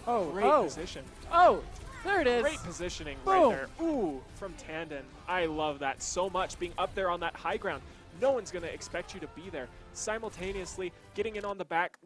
Speaker 2: Oh,
Speaker 1: great position.
Speaker 2: Oh, there it is.
Speaker 1: Great positioning
Speaker 2: Boom.
Speaker 1: right there. Ooh, from Tandon. I love that so much, being up there on that high ground. No one's going to expect you to be there. Simultaneously, getting in on the back,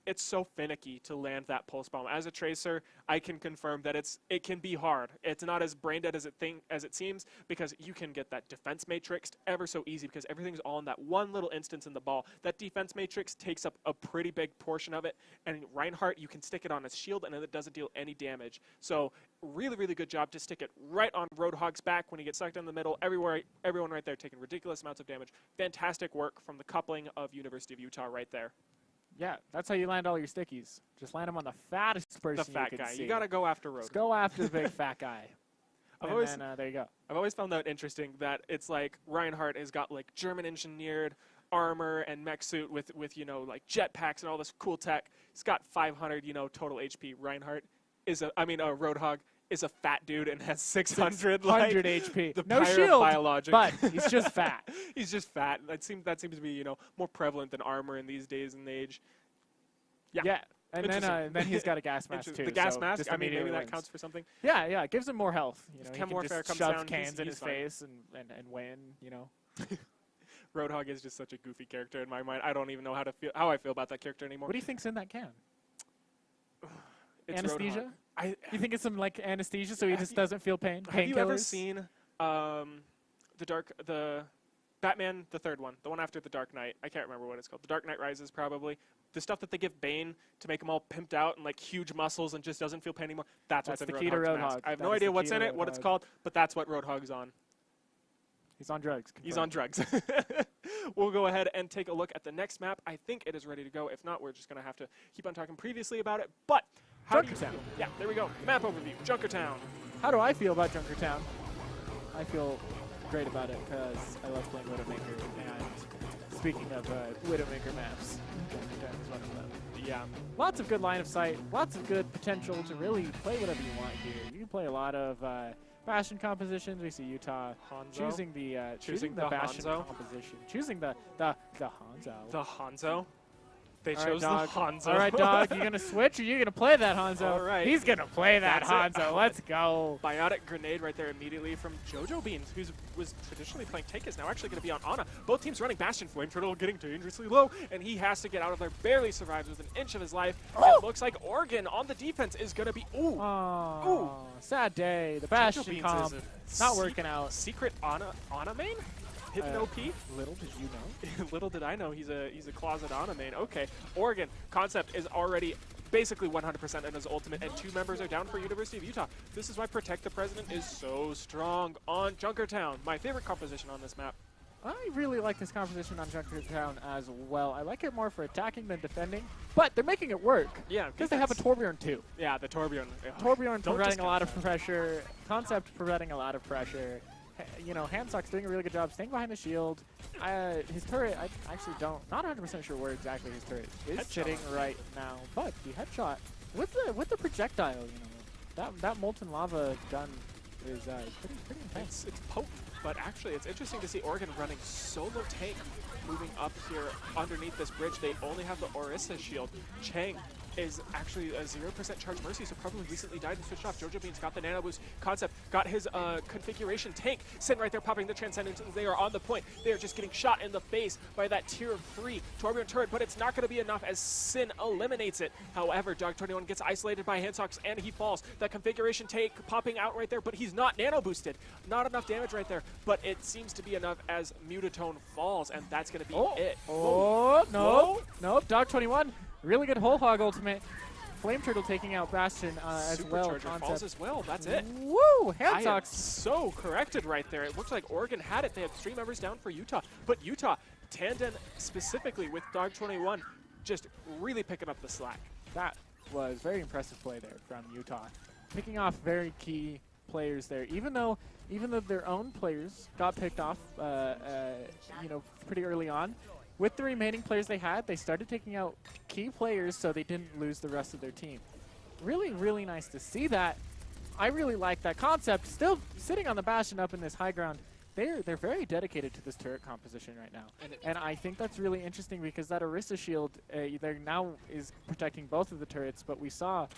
Speaker 1: it's so finicky to land that pulse bomb. As a tracer, I can confirm that it can be hard. It's not as brain dead as it seems, because you can get that defense matrix ever so easy because everything's all in that one little instance in the ball. That defense matrix takes up a pretty big portion of it, and Reinhardt, you can stick it on his shield and it doesn't deal any damage. So really, really good job to stick it right on Roadhog's back when he gets sucked in the middle. Everyone right there taking ridiculous amounts of damage. Fantastic work from the coupling of University of Utah right there.
Speaker 2: Yeah, that's how you land all your stickies. Just land them on the fattest person
Speaker 1: the fat
Speaker 2: you can
Speaker 1: guy.
Speaker 2: see.
Speaker 1: You got to go after Road.
Speaker 2: Just go after the big fat guy. There you go.
Speaker 1: I've always found that interesting that it's like Reinhardt has got like German engineered armor and mech suit with like jetpacks and all this cool tech. He's got 500 total HP. Reinhardt is Roadhog is a fat dude and has 600
Speaker 2: HP.
Speaker 1: The
Speaker 2: no shield,
Speaker 1: biologic.
Speaker 2: but he's just fat.
Speaker 1: He's just fat. That seems to be more prevalent than armor in these days and age.
Speaker 2: Yeah. And then he's got a gas mask too.
Speaker 1: The gas mask. I mean, maybe that counts for something.
Speaker 2: Yeah, it gives him more health. He can just shove
Speaker 1: down,
Speaker 2: cans in his
Speaker 1: fine.
Speaker 2: face and win.
Speaker 1: Roadhog is just such a goofy character in my mind. I don't even know how I feel about that character anymore.
Speaker 2: What do you think's in that can?
Speaker 1: It's
Speaker 2: anesthesia? You think it's some anesthesia so he just
Speaker 1: you,
Speaker 2: doesn't feel pain?
Speaker 1: Have you ever seen the Batman, the third one, the one after the Dark Knight? I can't remember what it's called. The Dark Knight Rises, probably. The stuff that they give Bane to make him all pimped out and like huge muscles and just doesn't feel pain anymore. That's what's in
Speaker 2: the key to
Speaker 1: Roadhog's mask. I have no idea what's in it, what it's called, but that's what Roadhog's on.
Speaker 2: He's on drugs. Confirmed.
Speaker 1: He's on drugs. We'll go ahead and take a look at the next map. I think it is ready to go. If not, we're just going to have to keep on talking previously about it. But how do you feel? Yeah, there we go. Map overview. Junkertown.
Speaker 2: How do I feel about Junkertown? I feel great about it because I love playing Widowmaker. And speaking of Widowmaker maps, Junkertown is one of them.
Speaker 1: Yeah.
Speaker 2: Lots of good line of sight. Lots of good potential to really play whatever you want here. You can play a lot of Bastion compositions. We see Utah choosing the Bastion
Speaker 1: Hanzo
Speaker 2: composition, choosing the Hanzo.
Speaker 1: The Hanzo. They chose the Hanzo.
Speaker 2: All right, dog. You gonna switch or you gonna play that Hanzo?
Speaker 1: All right.
Speaker 2: He's gonna play that Hanzo. Let's go.
Speaker 1: Biotic grenade right there immediately from JoJo Beans, who was traditionally playing Tank, is now actually going to be on Ana. Both teams running Bastion. Flame Turtle getting dangerously low, and he has to get out of there. Barely survives with an inch of his life.
Speaker 2: Oh!
Speaker 1: It looks like Oregon on the defense is going to be
Speaker 2: ooh, sad day. The Bastion comp not working out.
Speaker 1: Secret Ana main? Hidden OP?
Speaker 2: Little did you know.
Speaker 1: Little did I know he's a closet Ana main. Okay, Oregon Concept is already basically 100% in his ultimate, and 2 members are down for University of Utah. This is why Protect the President is so strong on Junkertown. My favorite composition on this map.
Speaker 2: I really like this composition on Junkertown as well. I like it more for attacking than defending, but they're making it work.
Speaker 1: Yeah,
Speaker 2: because they have a Torbjorn too.
Speaker 1: Yeah, the Torbjorn.
Speaker 2: Torbjorn providing a lot of pressure. Concept providing a lot of pressure. Handsock's doing a really good job staying behind the shield. His turret, I actually not 100% sure where exactly his turret is sitting right now, but the headshot with the projectile, that molten lava gun is pretty intense.
Speaker 1: It's potent, but actually it's interesting to see Oregon running solo tank moving up here underneath this bridge. They only have the Orisa shield. Chang is actually a 0% charge mercy, so probably recently died and switched off. JoJo Beans got the nano boost. Concept got his configuration tank sitting right there, popping the Transcendence. They are on the point. They are just getting shot in the face by that tier 3 Torbjorn turret, but it's not going to be enough as Sin eliminates it. However, Dog21 gets isolated by Handsocks and he falls. That configuration tank popping out right there, but he's not nano boosted. Not enough damage right there, but it seems to be enough as Mutatone falls, and that's going to be it.
Speaker 2: Oh, no. Nope. Dog21. Really good whole hog ultimate. Flame Turtle taking out Bastion as well.
Speaker 1: Supercharger falls as well. That's it.
Speaker 2: Woo!
Speaker 1: I am
Speaker 2: Handsocks.
Speaker 1: so corrected right there. It looks like Oregon had it. They had 3 members down for Utah. But Utah, Tandon specifically with Dog21, just really picking up the slack.
Speaker 2: That was very impressive play there from Utah. Picking off very key players there. Even though their own players got picked off, pretty early on, with the remaining players they had, they started taking out key players so they didn't lose the rest of their team. Really, really nice to see that. I really like that concept. Still sitting on the Bastion up in this high ground. They're very dedicated to this turret composition right now. And I think that's really interesting because that Orisa shield there now is protecting both of the turrets, but we saw,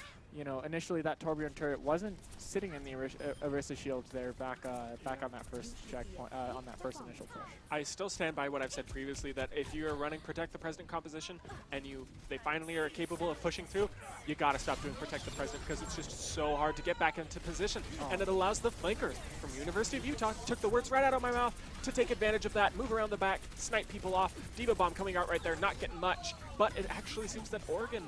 Speaker 2: initially that Torbjorn turret wasn't sitting in the Orisa shield there back on that first checkpoint, on that first initial push.
Speaker 1: I still stand by what I've said previously, that if you're running Protect the President composition and they finally are capable of pushing through, you gotta stop doing Protect the President because it's just so hard to get back into position. And it allows the flankers from University of Utah, took the words right out of my mouth, to take advantage of that, move around the back, snipe people off. Diva Bomb coming out right there, not getting much, but it actually seems that Oregon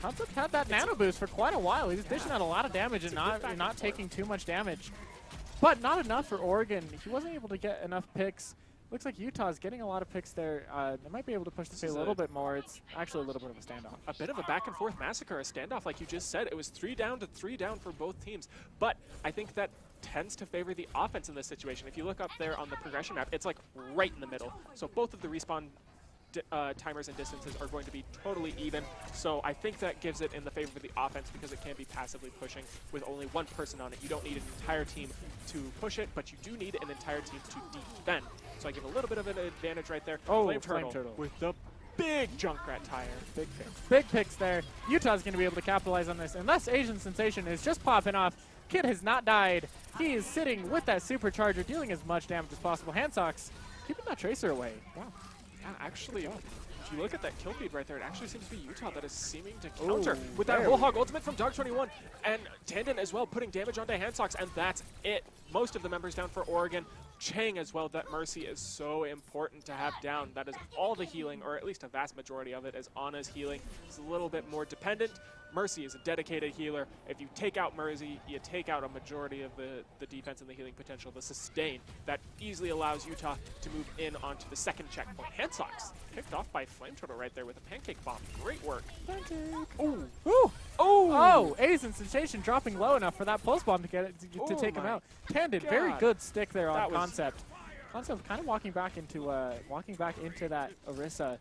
Speaker 2: Concept had that nano boost for quite a while. He's dishing out a lot of damage and not taking too much damage. But not enough for Oregon. He wasn't able to get enough picks. Looks like Utah's getting a lot of picks there. They might be able to push the field a little bit more. It's actually a little bit of a standoff.
Speaker 1: A bit of a back and forth massacre, a standoff like you just said. It was 3 down to 3 down for both teams. But I think that tends to favor the offense in this situation. If you look up there on the progression map, it's like right in the middle. So both of the respawn timers and distances are going to be totally even. So I think that gives it in the favor of the offense because it can be passively pushing with only one person on it. You don't need an entire team to push it, but you do need an entire team to defend. So I give a little bit of an advantage right there.
Speaker 2: Oh,
Speaker 1: Flame Turtle with the big Junkrat tire.
Speaker 2: Big picks. Big picks there. Utah's going to be able to capitalize on this. Unless Asian Sensation is just popping off. Kid has not died. He is sitting with that supercharger, dealing as much damage as possible. Handsocks keeping that Tracer away. Wow.
Speaker 1: Yeah, actually, if you look at that kill feed right there, it actually seems to be Utah that is seeming to counter with that Whole Hog ultimate from Dog21, and Tandon as well putting damage onto Handsocks, and that's it. Most of the members down for Oregon. Chang as well, that Mercy is so important to have down. That is all the healing, or at least a vast majority of it, is Anna's healing. It's a little bit more dependent. Mercy is a dedicated healer. If you take out Mercy, you take out a majority of the defense and the healing potential, the sustain. That easily allows Utah to move in onto the second checkpoint. Handsocks picked off by Flame Turtle right there with a pancake bomb. Great work.
Speaker 2: Pancake. Oh. Ooh. Oh, Asian Sensation dropping low enough for that pulse bomb to get it to take him out. Tandon, very good stick there on Concept. Concept kind of walking back into that Orisa.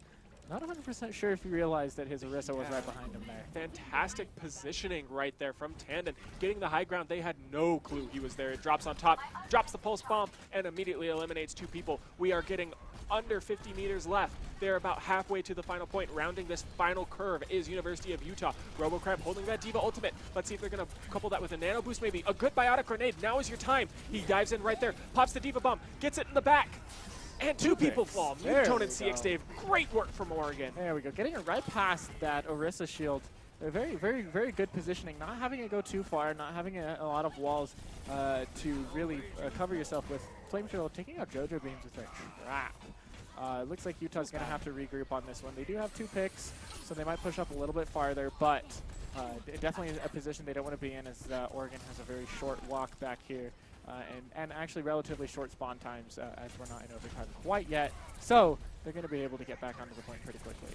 Speaker 2: Not 100% sure if he realized that his Orisa was right behind him there.
Speaker 1: Fantastic positioning right there from Tandon. Getting the high ground, they had no clue he was there. It drops on top, drops the pulse bomb, and immediately eliminates 2 people. We are getting under 50 meters left. They're about halfway to the final point. Rounding this final curve is University of Utah. RoboCrab holding that Diva ultimate. Let's see if they're going to couple that with a nano boost maybe. A good biotic grenade. Now is your time. He dives in right there, pops the Diva bomb, gets it in the back. And 2 people fall. Mutone and CX Dave. Great work from Oregon.
Speaker 2: There we go. Getting it right past that Orisa shield. They're very, very, very good positioning. Not having it go too far. Not having a lot of walls to really cover yourself with. Flame Turtle taking out JoJo beams with a trap. It looks like Utah's going to have to regroup on this one. They do have 2 picks, so they might push up a little bit farther, but definitely a position they don't want to be in as Oregon has a very short walk back here. And actually relatively short spawn times as we're not in overtime quite yet. So they're going to be able to get back onto the point pretty quickly.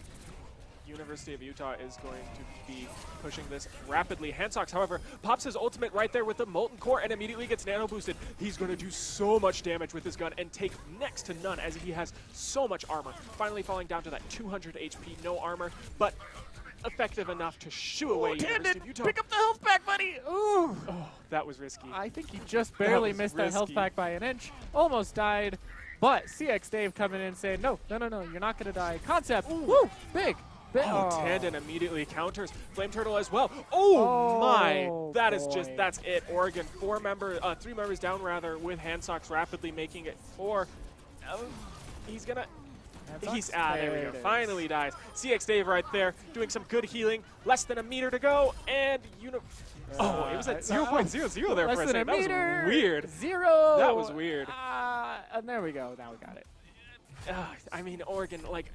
Speaker 1: University of Utah is going to be pushing this rapidly. Handsocks, however, pops his ultimate right there with the Molten Core and immediately gets nano boosted. He's going to do so much damage with his gun and take next to none as he has so much armor. Finally falling down to that 200 HP, no armor, but effective enough to shoo away University of Utah.
Speaker 2: Pick up the health pack, buddy! Ooh!
Speaker 1: Oh, that was risky.
Speaker 2: I think he just barely missed that health pack by an inch. Almost died. But CX Dave coming in saying, no, you're not going to die. Concept, woo, big.
Speaker 1: Tandon immediately counters. Flame Turtle as well. Oh my! That is just, that's it. Oregon, 3 members down rather, with Handsocks rapidly making it 4. He's gonna... there we go. Finally dies. CX Dave right there, doing some good healing. Less than a meter to go, and it was at 0.00 there for a second. That was weird.
Speaker 2: 0.
Speaker 1: That was weird.
Speaker 2: And there we go. Now we got it.
Speaker 1: I mean, Oregon, like,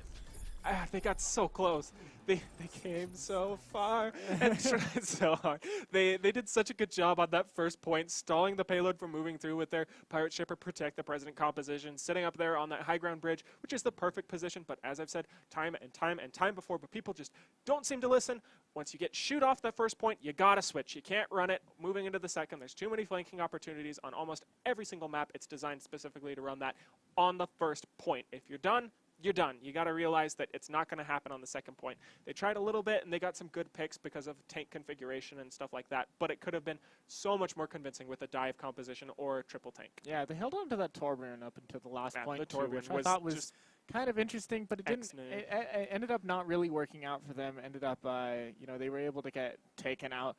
Speaker 1: they got so close. They came so far and tried so hard. They did such a good job on that first point, stalling the payload from moving through with their pirate ship or protect the president composition, sitting up there on that high ground bridge, which is the perfect position. But as I've said time and time and time before, but people just don't seem to listen. Once you get shoot off that first point, you gotta switch. You can't run it moving into the second. There's too many flanking opportunities on almost every single map. It's designed specifically to run that on the first point. If you're done, you're done. You got to realize that it's not going to happen on the second point. They tried a little bit, and they got some good picks because of tank configuration and stuff like that, but it could have been so much more convincing with a dive composition or a triple tank.
Speaker 2: Yeah, they held on to that Torbjorn up until the last point,
Speaker 1: the Torbjorn
Speaker 2: which I thought was kind of interesting, but it didn't. It ended up not really working out for them. Ended up, you know, they were able to get taken out.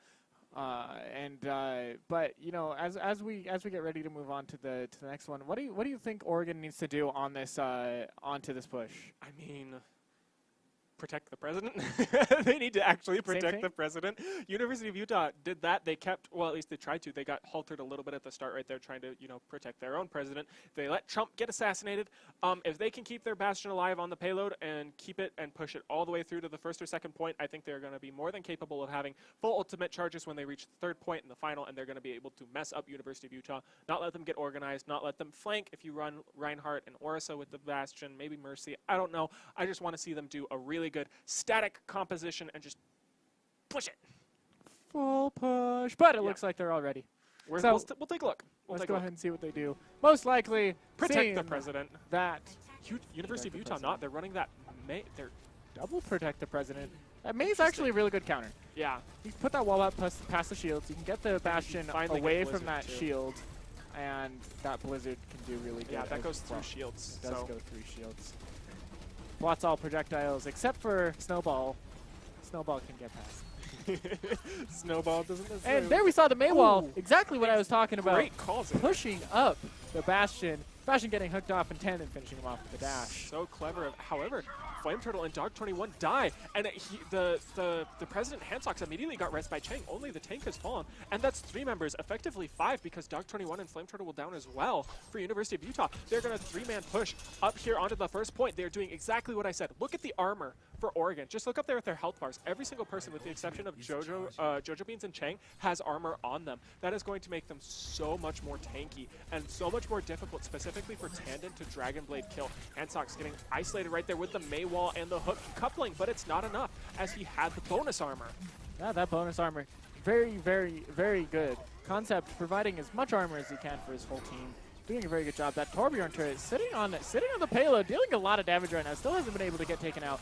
Speaker 2: But you know, as we get ready to move on to the next one, what do you think Oregon needs to do on this onto this push?
Speaker 1: I mean, protect the president. They need to actually protect the president. University of Utah did that. They kept, well, at least they tried to. They got haltered a little bit at the start right there, trying to, you know, protect their own president. They let Trump get assassinated. If they can keep their bastion alive on the payload and keep it and push it all the way through to the first or second point, I think they're going to be more than capable of having full ultimate charges when they reach the third point in the final, and they're going to be able to mess up University of Utah, not let them get organized, not let them flank. If you run Reinhardt and Orisa with the bastion, maybe Mercy, I don't know. I just want to see them do a really good static composition and just push it.
Speaker 2: Full push. But it looks like they're all ready.
Speaker 1: We'll take a look.
Speaker 2: Let's go ahead and see what they do. Most likely
Speaker 1: protect the president.
Speaker 2: That
Speaker 1: University of Utah not. They're running that they're
Speaker 2: double protect the president. That May's actually a really good counter.
Speaker 1: Yeah.
Speaker 2: You put that wall up past the shields. You can get the bastion away from that shield, and that blizzard can do really good.
Speaker 1: Yeah, that goes through shields.
Speaker 2: It does go through shields. Blots all projectiles except for Snowball. Snowball can get past.
Speaker 1: Snowball doesn't necessarily.
Speaker 2: And there we saw the May wall. Exactly what I was talking about.
Speaker 1: Great calls.
Speaker 2: Pushing up the bastion. Bastion getting hooked off and 10 and finishing him off with the dash.
Speaker 1: So clever. However, Flame Turtle and Dog 21 die, and the President Handsox immediately got res by Chang. Only the tank has fallen, and that's 3 members, effectively 5, because Dog 21 and Flame Turtle will down as well for University of Utah. They're going to 3-man push up here onto the first point. They're doing exactly what I said. Look at the armor for Oregon. Just look up there at their health bars. Every single person, with the exception of Jojo Beans and Chang, has armor on them. That is going to make them so much more tanky and so much more difficult, specifically for Tandon to Dragon Blade kill. Handsox getting isolated right there with the May wall and the hook coupling, but it's not enough as he had the bonus armor. Yeah,
Speaker 2: that bonus armor, very, very, very good. Concept providing as much armor as he can for his whole team. Doing a very good job. That Torbjorn turret sitting on the payload, dealing a lot of damage right now. Still hasn't been able to get taken out.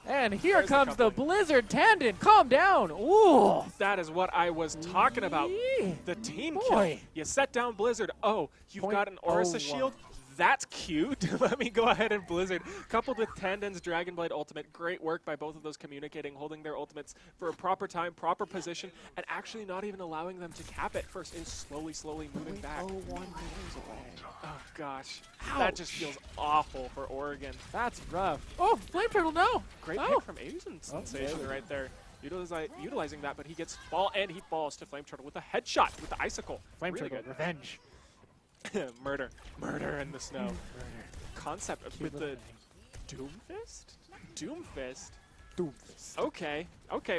Speaker 2: And here comes the Blizzard Tandon. Calm down. Ooh.
Speaker 1: That is what I was talking about. The team kill. You set down Blizzard. Oh, you've got an Orisa shield. That's cute. Let me go ahead and Blizzard. Coupled with Tandon's Dragon Blade ultimate. Great work by both of those communicating, holding their ultimates for a proper time, proper position, and actually not even allowing them to cap it first. Is slowly moving back.
Speaker 2: 1 meters away.
Speaker 1: Oh, gosh.
Speaker 2: Ouch.
Speaker 1: That just feels awful for Oregon.
Speaker 2: That's rough. Oh, Flame Turtle, no.
Speaker 1: Great pick from Asian Sensation right there. Utilizing that, but he gets and he falls to Flame Turtle with a headshot with the icicle.
Speaker 2: Flame Turtle, revenge.
Speaker 1: Murder in the snow. Concept with the Doomfist? Doomfist. Okay,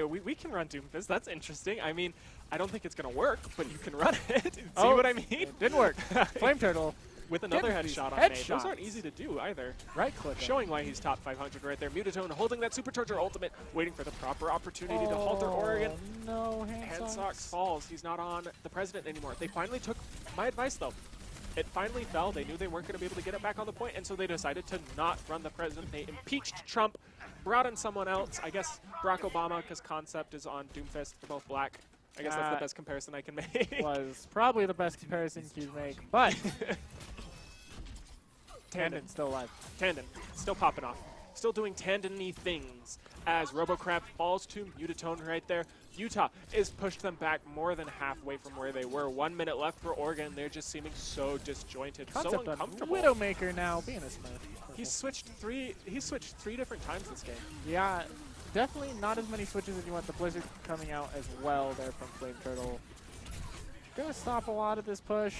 Speaker 1: we can run Doomfist. That's interesting. I mean, I don't think it's gonna work, but you can run it. See what I mean?
Speaker 2: It didn't work. Flame Turtle
Speaker 1: with another headshot on May. Those aren't easy to do either.
Speaker 2: Right click.
Speaker 1: Showing why he's top 500 right there. Mutatone holding that Supercharger ultimate, waiting for the proper opportunity to halter Oregon.
Speaker 2: No,
Speaker 1: Handsox falls. He's not on the president anymore. They finally took my advice though. It finally fell. They knew they weren't going to be able to get it back on the point, and so they decided to not run the president. They impeached Trump, brought in someone else. I guess Barack Obama, because Concept is on Doomfist. They're both black. I guess that's the best comparison I can make.
Speaker 2: Was probably the best comparison you could make, but Tandon's still alive.
Speaker 1: Tandon, still popping off. Still doing Tandon-y things as RoboCrab falls to Mutatone right there. Utah is pushed them back more than halfway from where they were. 1 minute left for Oregon. They're just seeming so disjointed,
Speaker 2: Concept
Speaker 1: so uncomfortable.
Speaker 2: Widowmaker now being a smith.
Speaker 1: He's switched three different times this game.
Speaker 2: Yeah, definitely not as many switches as you want. The Blizzard coming out as well there from Flame Turtle. Gonna stop a lot of this push.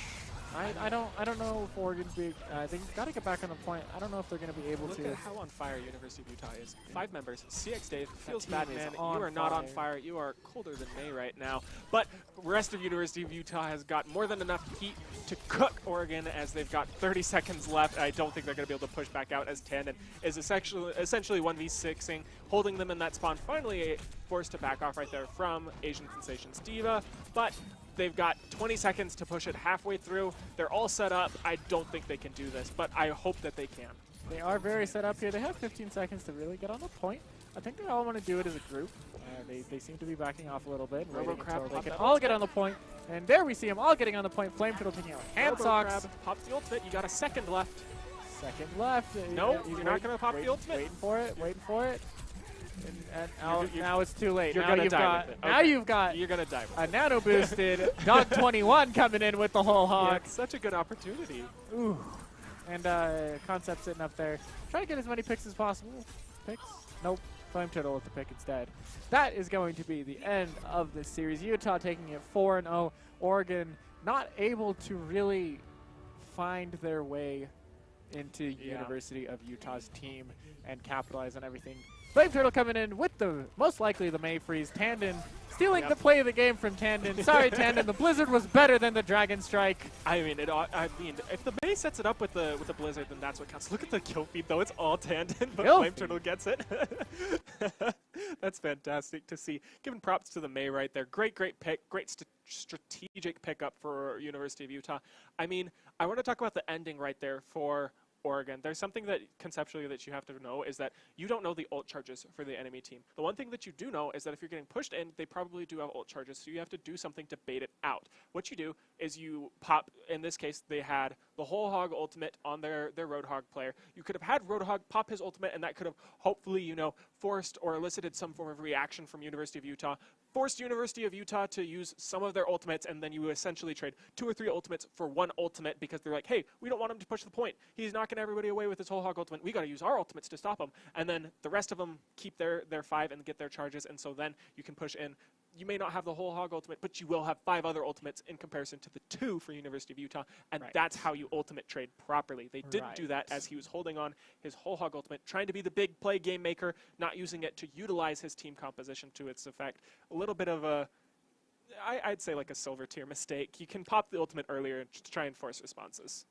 Speaker 2: I don't know if Oregon's big. They've got to get back on the point. I don't know if they're going to be able to.
Speaker 1: Look at how on fire University of Utah is. 5 members. CX Dave feels
Speaker 2: team
Speaker 1: bad,
Speaker 2: is
Speaker 1: man. You
Speaker 2: on
Speaker 1: are not on
Speaker 2: fire.
Speaker 1: fire. You are colder than May right now. But rest of University of Utah has got more than enough heat to cook Oregon as they've got 30 seconds left. I don't think they're going to be able to push back out as Tandon is essentially 1v6ing, holding them in that spawn. Finally forced to back off right there from Asian Sensations Diva. But they've got 20 seconds to push it halfway through. They're all set up. I don't think they can do this, but I hope that they can.
Speaker 2: They are very set up here. They have 15 seconds to really get on the point. I think they all want to do it as a group. They seem to be backing off a little bit, waiting until they can all get on the point. And there we see them all getting on the point. Flame Turtle taking out hand socks.
Speaker 1: Pops the ultimate. You got a second left.
Speaker 2: Second left.
Speaker 1: No, you're not going to pop the ultimate.
Speaker 2: Waiting for it. Waiting for it. And now it's too late.
Speaker 1: You're
Speaker 2: now
Speaker 1: gonna die with it.
Speaker 2: Now
Speaker 1: Okay.
Speaker 2: you've got
Speaker 1: You're gonna die with
Speaker 2: a nano boosted Dog 21 coming in with the whole hog.
Speaker 1: Yeah, it's such a good opportunity.
Speaker 2: Ooh. And Concept sitting up there. Try to get as many picks as possible. Picks? Nope. Flame Turtle with the pick instead. That is going to be the end of this series. Utah taking it 4-0. Oregon not able to really find their way into University of Utah's team and capitalize on everything. Flame Turtle coming in with most likely the May Freeze. Tandon stealing the play of the game from Tandon. Sorry, Tandon. The Blizzard was better than the Dragon Strike.
Speaker 1: I mean, if the May sets it up with the Blizzard, then that's what counts. Look at the kill feed, though. It's all Tandon, but Flame Turtle gets it. That's fantastic to see. Giving props to the May right there. Great pick. Great strategic pickup for University of Utah. I mean, I want to talk about the ending right there for Oregon. There's something that conceptually that you have to know is that you don't know the ult charges for the enemy team. The one thing that you do know is that if you're getting pushed in, they probably do have ult charges, so you have to do something to bait it out. What you do is you pop, in this case, they had the whole hog ultimate on their Roadhog player. You could have had Roadhog pop his ultimate, and that could have hopefully, you know, forced or elicited some form of reaction from University of Utah, forced University of Utah to use some of their ultimates, and then you essentially trade 2 or 3 ultimates for 1 ultimate because they're like, hey, we don't want him to push the point. He's knocking everybody away with his whole hog ultimate. We got to use our ultimates to stop him. And then the rest of them keep their 5 and get their charges, and so then you can push in. You may not have the whole hog ultimate, but you will have 5 other ultimates in comparison to the 2 for University of Utah, and that's how you ultimate trade properly. They didn't do that as he was holding on his whole hog ultimate, trying to be the big play game maker, not using it to utilize his team composition to its effect. A little bit of a, I'd say like a silver tier mistake. You can pop the ultimate earlier to try and force responses.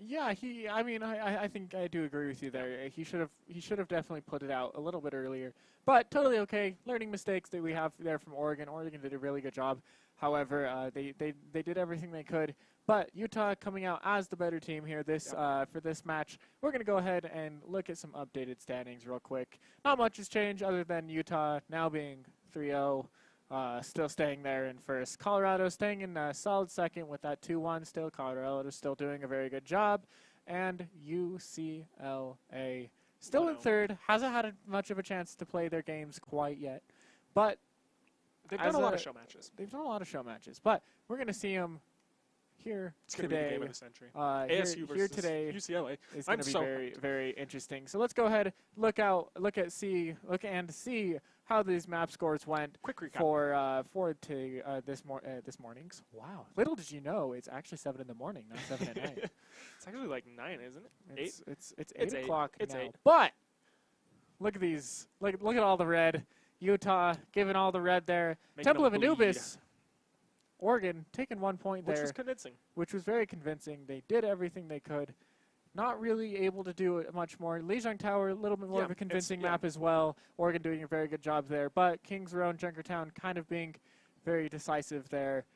Speaker 2: Yeah, I think I do agree with you there. He should have definitely put it out a little bit earlier. But totally okay. Learning mistakes that we have there from Oregon. Oregon did a really good job. However, they did everything they could. But Utah coming out as the better team here for this match. We're going to go ahead and look at some updated standings real quick. Not much has changed other than Utah now being 3-0. Still staying there in first. Colorado staying in solid second with that 2-1 still. Colorado is still doing a very good job. And UCLA still in third. Hasn't had much of a chance to play their games quite yet. But
Speaker 1: they've done a lot of show matches.
Speaker 2: They've done a lot of show matches. But we're going to see them here today.
Speaker 1: Be the game of the century.
Speaker 2: ASU versus
Speaker 1: today, UCLA.
Speaker 2: Is going to be very, very interesting. So let's go ahead, look and see how these map scores went.
Speaker 1: Quick recap
Speaker 2: for this morning's. Wow, little did you know, it's actually 7 in the morning, not 7 at night.
Speaker 1: It's actually like 9, isn't it? 8.
Speaker 2: It's 8 o'clock now.
Speaker 1: 8.
Speaker 2: But look at these. Look at all the red. Utah giving all the red there. Temple of Anubis. Oregon taking 1 point there.
Speaker 1: Which was convincing.
Speaker 2: Which was very convincing. They did everything they could. Not really able to do it much more. Lijiang Tower, a little bit more of a convincing map as well. Oregon doing a very good job there. But Kings Row and Junkertown kind of being very decisive there.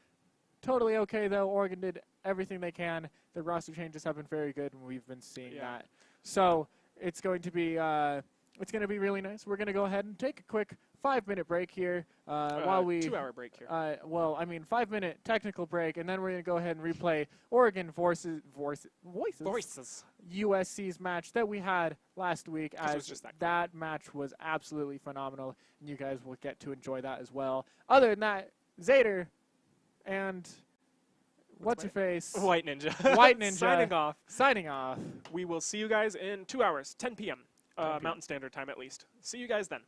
Speaker 2: Totally okay, though. Oregon did everything they can. The roster changes have been very good, and we've been seeing that. So it's going to be really nice. We're going to go ahead and take a quick 5-minute break here while we
Speaker 1: 2-hour break here.
Speaker 2: 5-minute technical break, and then we're going to go ahead and replay Oregon Voices USC's match that we had last week. As that match was absolutely phenomenal, and you guys will get to enjoy that as well. Other than that, Zader and what's your face?
Speaker 1: White Ninja.
Speaker 2: White Ninja. Signing off.
Speaker 1: We will see you guys in 2 hours, 10 p.m. Mountain Standard Time at least. See you guys then.